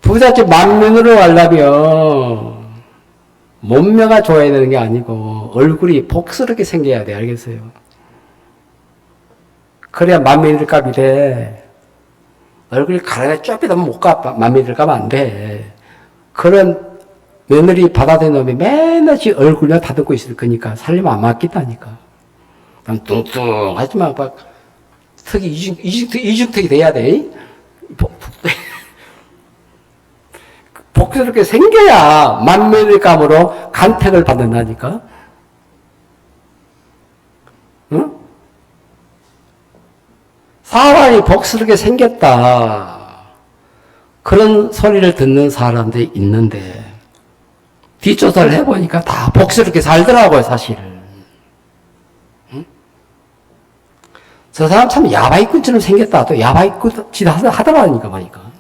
부잣집 만면으로 가려면 몸매가 좋아야 되는 게 아니고 얼굴이 복스럽게 생겨야 돼. 알겠어요? 그래야 만민일갑이 돼. 얼굴이 가랑에 좁히다면 못 가. 만민일갑 안 돼. 그런 며느리 받아들인 놈이 맨날 지 얼굴만 다듬고 있을 거니까 살림 안 맡긴다니까. 뚱뚱하지만 막 턱이 이중턱이 돼야 돼. 복스럽게 생겨야 만면일감으로 간택을 받는다니까. 응? 사람이 복스럽게 생겼다. 그런 소리를 듣는 사람들이 있는데 뒷조사를 해보니까 다 복스럽게 살더라고요, 사실은. 응? 저 사람 참 야바이꾼처럼 생겼다. 또 야바이꾼 짓 하더라니까 보니까.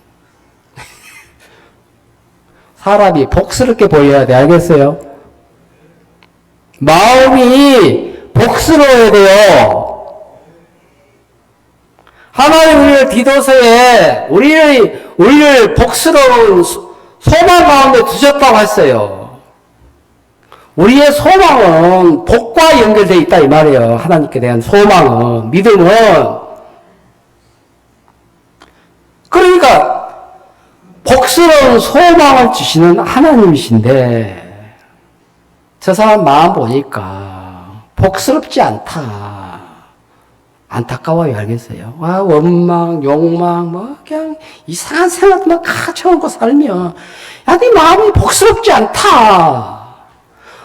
사람이 복스럽게 보여야 돼. 알겠어요? 마음이 복스러워야 돼요. 하나님 우리를 디도서에 우리를 복스러운 소망 가운데 두셨다고 했어요. 우리의 소망은 복과 연결되어 있다 이 말이에요. 하나님께 대한 소망은, 믿음은. 그러니까 복스러운 소망을 주시는 하나님이신데 저 사람 마음 보니까 복스럽지 않다. 안타까워요. 알겠어요? 원망, 욕망, 그냥 이상한 생각만 가져오고 살면 네 마음이 복스럽지 않다.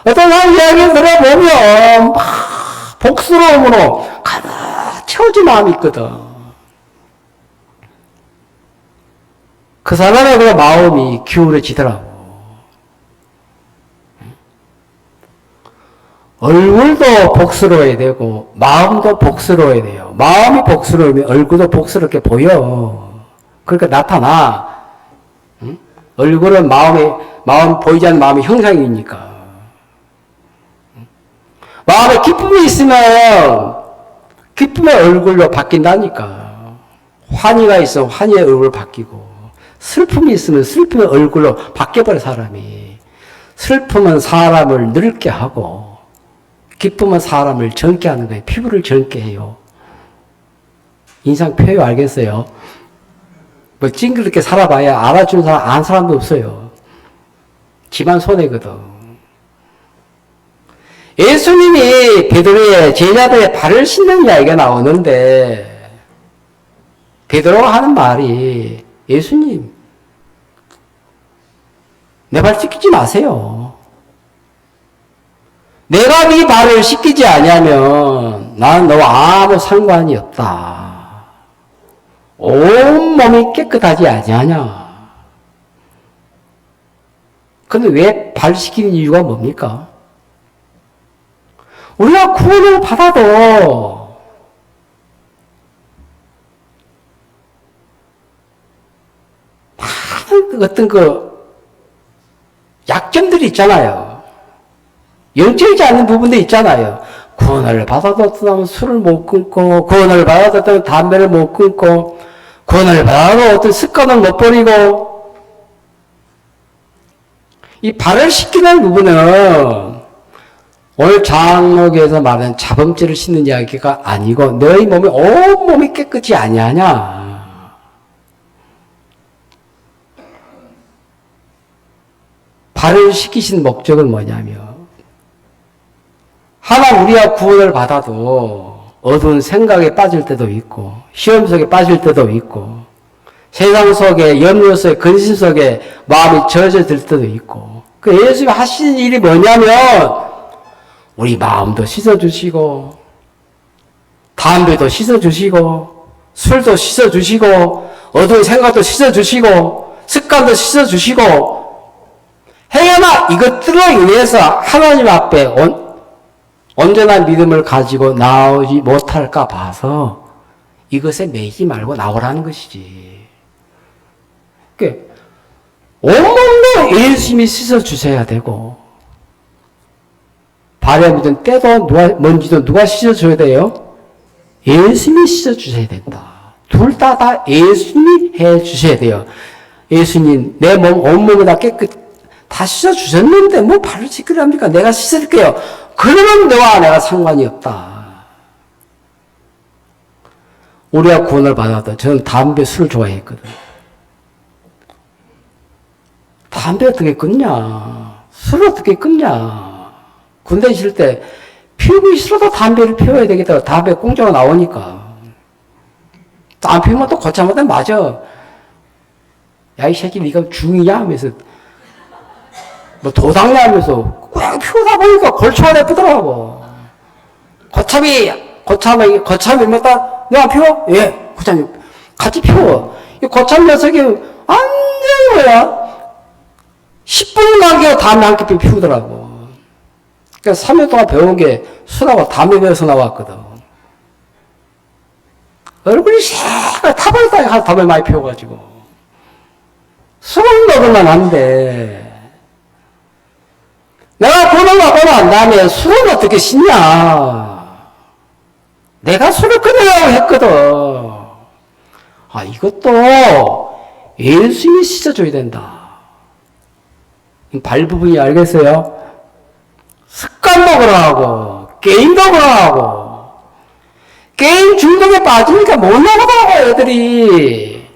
어떤 사람 이야기 들어보면 막 복스러움으로 가득 채워진 마음이 있거든. 그 사람의 그 마음이 기울어지더라고. 얼굴도 복스러워야 되고 마음도 복스러워야 돼요. 마음이 복스러우면 얼굴도 복스럽게 보여. 그러니까 나타나. 응? 얼굴은 마음 보이지 않는 마음의 형상이니까. 마음에 기쁨이 있으면 기쁨의 얼굴로 바뀐다니까. 환희가 있으면 환희의 얼굴로 바뀌고 슬픔이 있으면 슬픔의 얼굴로 바뀌어버려 사람이. 슬픔은 사람을 늙게 하고 기쁨은 사람을 젊게 하는 거예요. 피부를 젊게 해요. 인상 표현 알겠어요? 뭐 찡그렇게 살아봐야 알아주는 사람 아는 사람도 없어요. 집안 손해거든. 예수님이 베드로의 제자들의 발을 씻는 이야기가 나오는데 베드로가 하는 말이 예수님 내 발 씻기지 마세요. 내가 네 발을 씻기지 아니하면 나는 너와 아무 상관이 없다. 온몸이 깨끗하지 아니하냐. 근데 왜 발 씻기는 이유가 뭡니까? 우리가 구원을 받아도 많은 어떤 약점들이 있잖아요. 영적이지 않는 부분도 있잖아요. 구원을 받아도 어떤 술을 못 끊고, 구원을 받아도 어떤 담배를 못 끊고, 구원을 받아도 어떤 습관을 못 버리고, 이 발을 씻기는 부분은 오늘 장로교에서 말하는 자범죄를 씻는 이야기가 아니고 너희 몸이 온몸이 깨끗이 아니하냐. 발을 씻기신 목적은 뭐냐면 하나 우리가 구원을 받아도 어두운 생각에 빠질 때도 있고 시험 속에 빠질 때도 있고 세상 속에 염려 속에 근심 속에 마음이 젖어들 때도 있고 그 예수님이 하시는 일이 뭐냐면 우리 마음도 씻어주시고 담배도 씻어주시고 술도 씻어주시고 어두운 생각도 씻어주시고 습관도 씻어주시고 행여나 이것들로 인해서 하나님 앞에 온전한 믿음을 가지고 나오지 못할까 봐서 이것에 매이지 말고 나오라는 것이지. 그러니까 온몸도 예수님이 씻어주셔야 되고 발에 묻은 때도 먼지도 누가 씻어줘야 돼요? 예수님이 씻어주셔야 된다. 둘 다 예수님이 해주셔야 돼요. 예수님 내 몸 온몸을 다 깨끗 다 씻어주셨는데 뭐 발을 씻기랍니까? 내가 씻을게요. 그러면 너와 내가 상관이 없다. 우리가 구원을 받았다. 저는 담배, 술 좋아했거든. 담배 어떻게 끊냐? 술 어떻게 끊냐? 군대 있을 때 피우기 싫어도 담배를 피워야 되겠다. 담배 공짜로 나오니까. 안 피우면 또 거참하다 맞아. 야, 이 새끼 네가 중이냐? 하면서 뭐 도당냐? 하면서 그냥 피우다 보니까 골초가 내쁘더라고. 거참이 뭐다? 너 안 피워? 예, 거참이 같이 피워. 이 거참 녀석이 완전히 뭐야? 10분 가게 담배 한 끼 피우더라고. 그러니까 3년 동안 배운 게 술하고 담배 배워서 나왔거든. 얼굴이 새가 타버렸다 가서 담배 많이 피워가지고. 술은 먹을만 한데, 내가 돈을 받고 난 다음에 술은 어떻게 씻냐? 내가 술을 끊으려고 했거든. 아, 이것도 예수님이 씻어줘야 된다. 발 부분이 알겠어요? 습관 먹으라고, 게임 먹으라고. 게임 중독에 빠지니까 못 나가더라고, 애들이.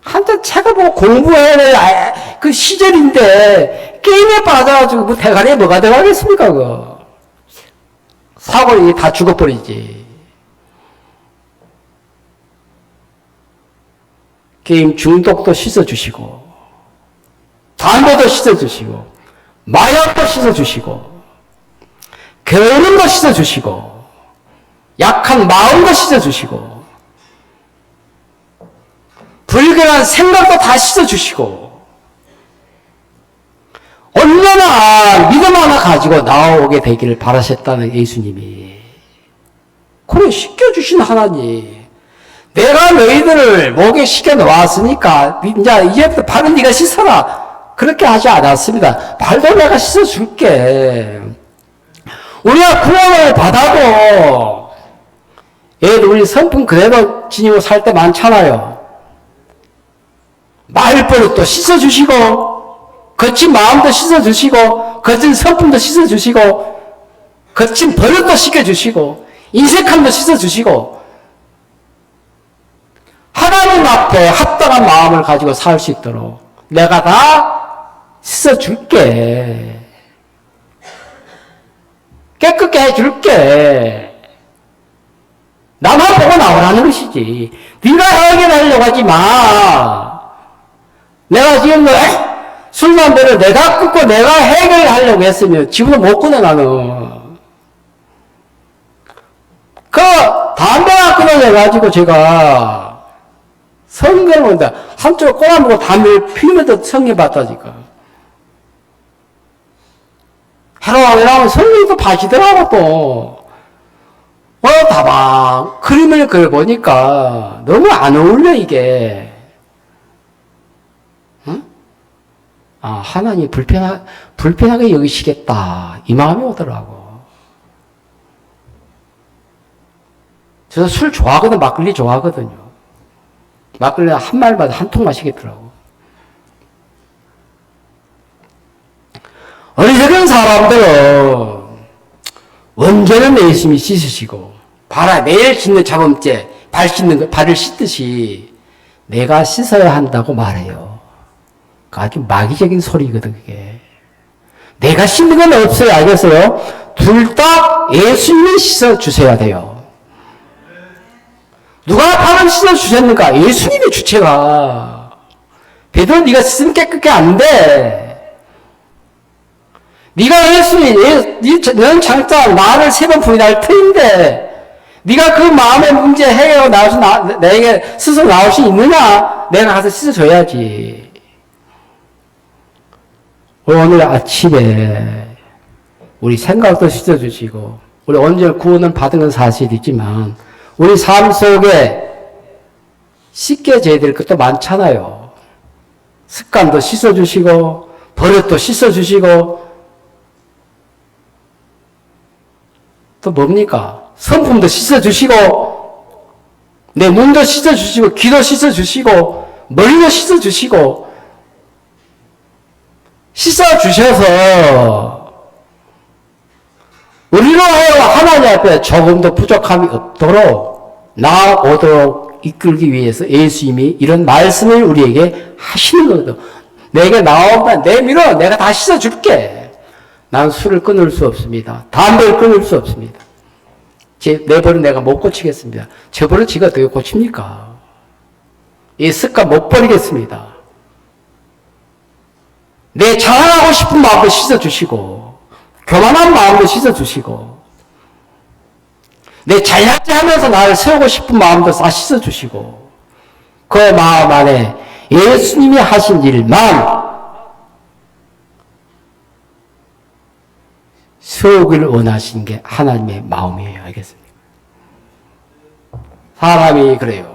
한참 책을 보고 공부해야 될 그 시절인데, 게임에 빠져가지고 뭐 대가리에 뭐가 들어가겠습니까, 그거. 사고 다 죽어버리지. 게임 중독도 씻어주시고, 담배도 씻어주시고, 마약도 씻어주시고, 게으른 거 씻어주시고, 약한 마음도 씻어주시고, 불결한 생각도 다 씻어주시고, 얼마나 믿음 하나 가지고 나오게 되기를 바라셨다는 예수님이. 그래, 씻겨주신 하나님. 내가 너희들을 목에 씻겨 놓았으니까, 이제부터 발은 네가 씻어라. 그렇게 하지 않았습니다. 발도 내가 씻어줄게. 우리가 구원을 받아도, 얘들 우리 성품 그대로 지니고 살 때 많잖아요. 말버릇도 씻어주시고, 거친 마음도 씻어주시고, 거친 성품도 씻어주시고, 거친 버릇도 씻겨주시고, 인색함도 씻어주시고, 하나님 앞에 합당한 마음을 가지고 살 수 있도록 내가 다 씻어줄게. 깨끗게 해줄게. 나만 보고 나오라는 것이지. 네가 해결하려고 하지 마. 내가 지금 술, 담배를 내가 끊고 내가 해결하려고 했으면 지금은 못 끊어, 나는. 그 담배가 끊어져가지고 제가 성경을 본다. 한쪽으로 꼬라보고 담배를 피우면서 성경 봤다니까. 하루하루 성경도 봐시더라고 또. 다방 그림을 그려보니까 너무 안 어울려 이게. 응? 아, 하나님 불편하게 여기시겠다 이 마음이 오더라고. 저도 술 좋아하거든. 막걸리 좋아하거든요. 막걸리 한 말마다 한 통 마시겠더라고. 어리석은 사람들은 원죄는 예수님이 씻으시고, 매일 씻는 자범죄, 발을 씻듯이 내가 씻어야 한다고 말해요. 아주 마귀적인 소리거든, 그게. 내가 씻는 건 없어요, 알겠어요? 둘 다 예수님이 씻어주셔야 돼요. 누가 발을 씻어주셨는가? 예수님의 주체가. 베드로 네가 씻으면 깨끗게 안 돼. 네가 너는 장자 나를 3번 부인할 터인데 네가 그 마음의 문제 해결하고 내게 스스로 나올 수 있느냐? 내가 가서 씻어줘야지. 오늘 아침에 우리 생각도 씻어주시고, 우리 언제 구원을 받은 건 사실이지만 우리 삶 속에 씻겨져야 될 것도 많잖아요. 습관도 씻어주시고, 버릇도 씻어주시고, 또 뭡니까? 성품도 씻어주시고, 내 눈도 씻어주시고, 귀도 씻어주시고, 머리도 씻어주시고, 씻어주셔서 우리로 하여금 하나님 앞에 조금도 부족함이 없도록 나아오도록 이끌기 위해서 예수님이 이런 말씀을 우리에게 하시는 거거든. 내게 나오면 내밀어 내가 다 씻어줄게. 난 술을 끊을 수 없습니다. 담배를 끊을 수 없습니다. 내 버릇 내가 못 고치겠습니다. 저 버릇 지가 어떻게 고칩니까? 이 습관 못 버리겠습니다. 내 자랑하고 싶은 마음도 씻어주시고 교만한 마음도 씻어주시고 내 잘났지하면서 나를 세우고 싶은 마음도 다 씻어주시고 그 마음 안에 예수님이 하신 일만 세우기를 원하시는 게 하나님의 마음이에요. 알겠습니까? 사람이 그래요.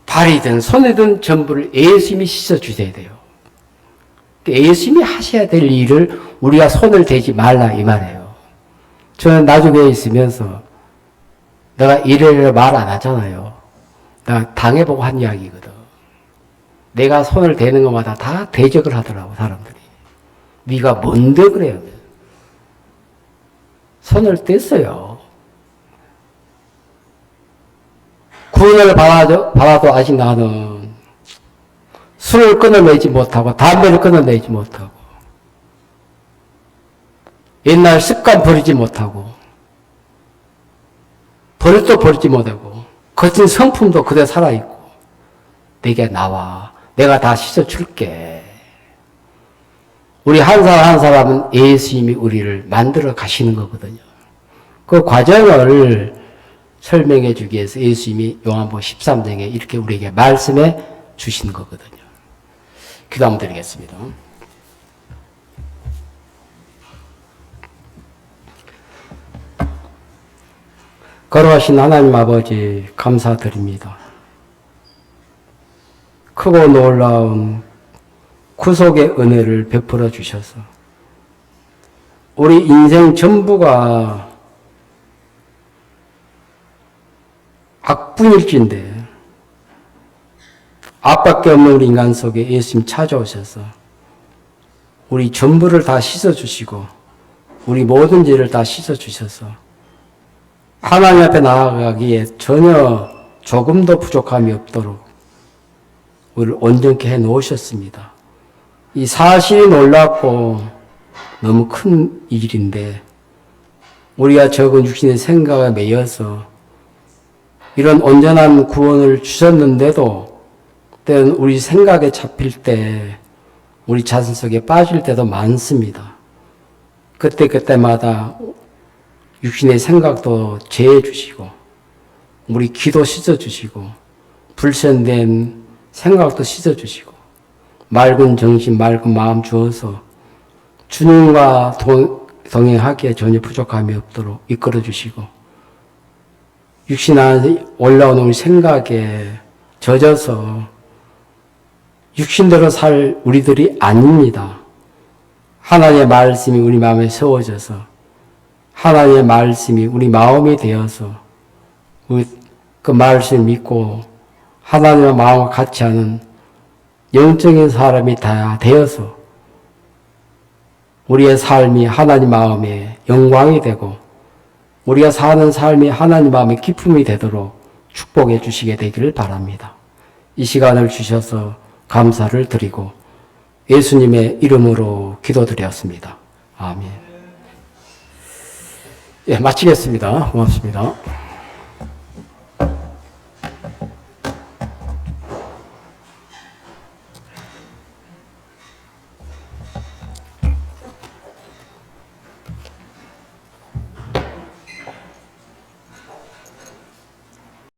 발이든 손이든 전부를 예수님이 씻어주셔야 돼요. 예수님이 하셔야 될 일을 우리가 손을 대지 말라 이 말이에요. 저는 나중에 있으면서 내가 이래라 말 안 하잖아요. 내가 당해보고 한 이야기거든. 내가 손을 대는 것마다 다 대적을 하더라고 사람들이. 네가 뭔데 그래요. 손을 뗐어요. 구원을 받아도 아직 나는 술을 끊어내지 못하고 담배를 끊어내지 못하고 옛날 습관 버리지 못하고 버릇도 버리지 못하고 거친 성품도 그대로 살아있고 내게 나와 내가 다 씻어줄게. 우리 한 사람 한 사람은 예수님이 우리를 만들어 가시는 거거든요. 그 과정을 설명해 주기 위해서 예수님이 요한복음 13장에 이렇게 우리에게 말씀해 주신 거거든요. 기도 한번 드리겠습니다. 거룩하신 하나님 아버지 감사드립니다. 크고 놀라운 구속의 은혜를 베풀어 주셔서 우리 인생 전부가 악분일진데 악밖에 없는 우리 인간 속에 예수님 찾아오셔서 우리 전부를 다 씻어주시고 우리 모든 죄를 다 씻어주셔서 하나님 앞에 나아가기에 전혀 조금도 부족함이 없도록 우리를 온전케 해 놓으셨습니다. 이 사실이 놀랍고 너무 큰 일인데 우리가 적은 육신의 생각에 매여서 이런 온전한 구원을 주셨는데도 때는 우리 생각에 잡힐 때 우리 자신 속에 빠질 때도 많습니다. 그때마다 육신의 생각도 제해 주시고 우리 기도 씻어주시고 불선된 생각도 씻어주시고 맑은 정신 맑은 마음 주어서 주님과 동행하기에 전혀 부족함이 없도록 이끌어 주시고 육신 안에 올라오는 우리 생각에 젖어서 육신대로 살 우리들이 아닙니다. 하나님의 말씀이 우리 마음에 세워져서 하나님의 말씀이 우리 마음이 되어서 그 말씀을 믿고 하나님의 마음과 같이 하는 영적인 사람이 다 되어서 우리의 삶이 하나님 마음에 영광이 되고 우리가 사는 삶이 하나님 마음의 기쁨이 되도록 축복해 주시게 되기를 바랍니다. 이 시간을 주셔서 감사를 드리고 예수님의 이름으로 기도드렸습니다. 아멘. 예, 마치겠습니다. 고맙습니다.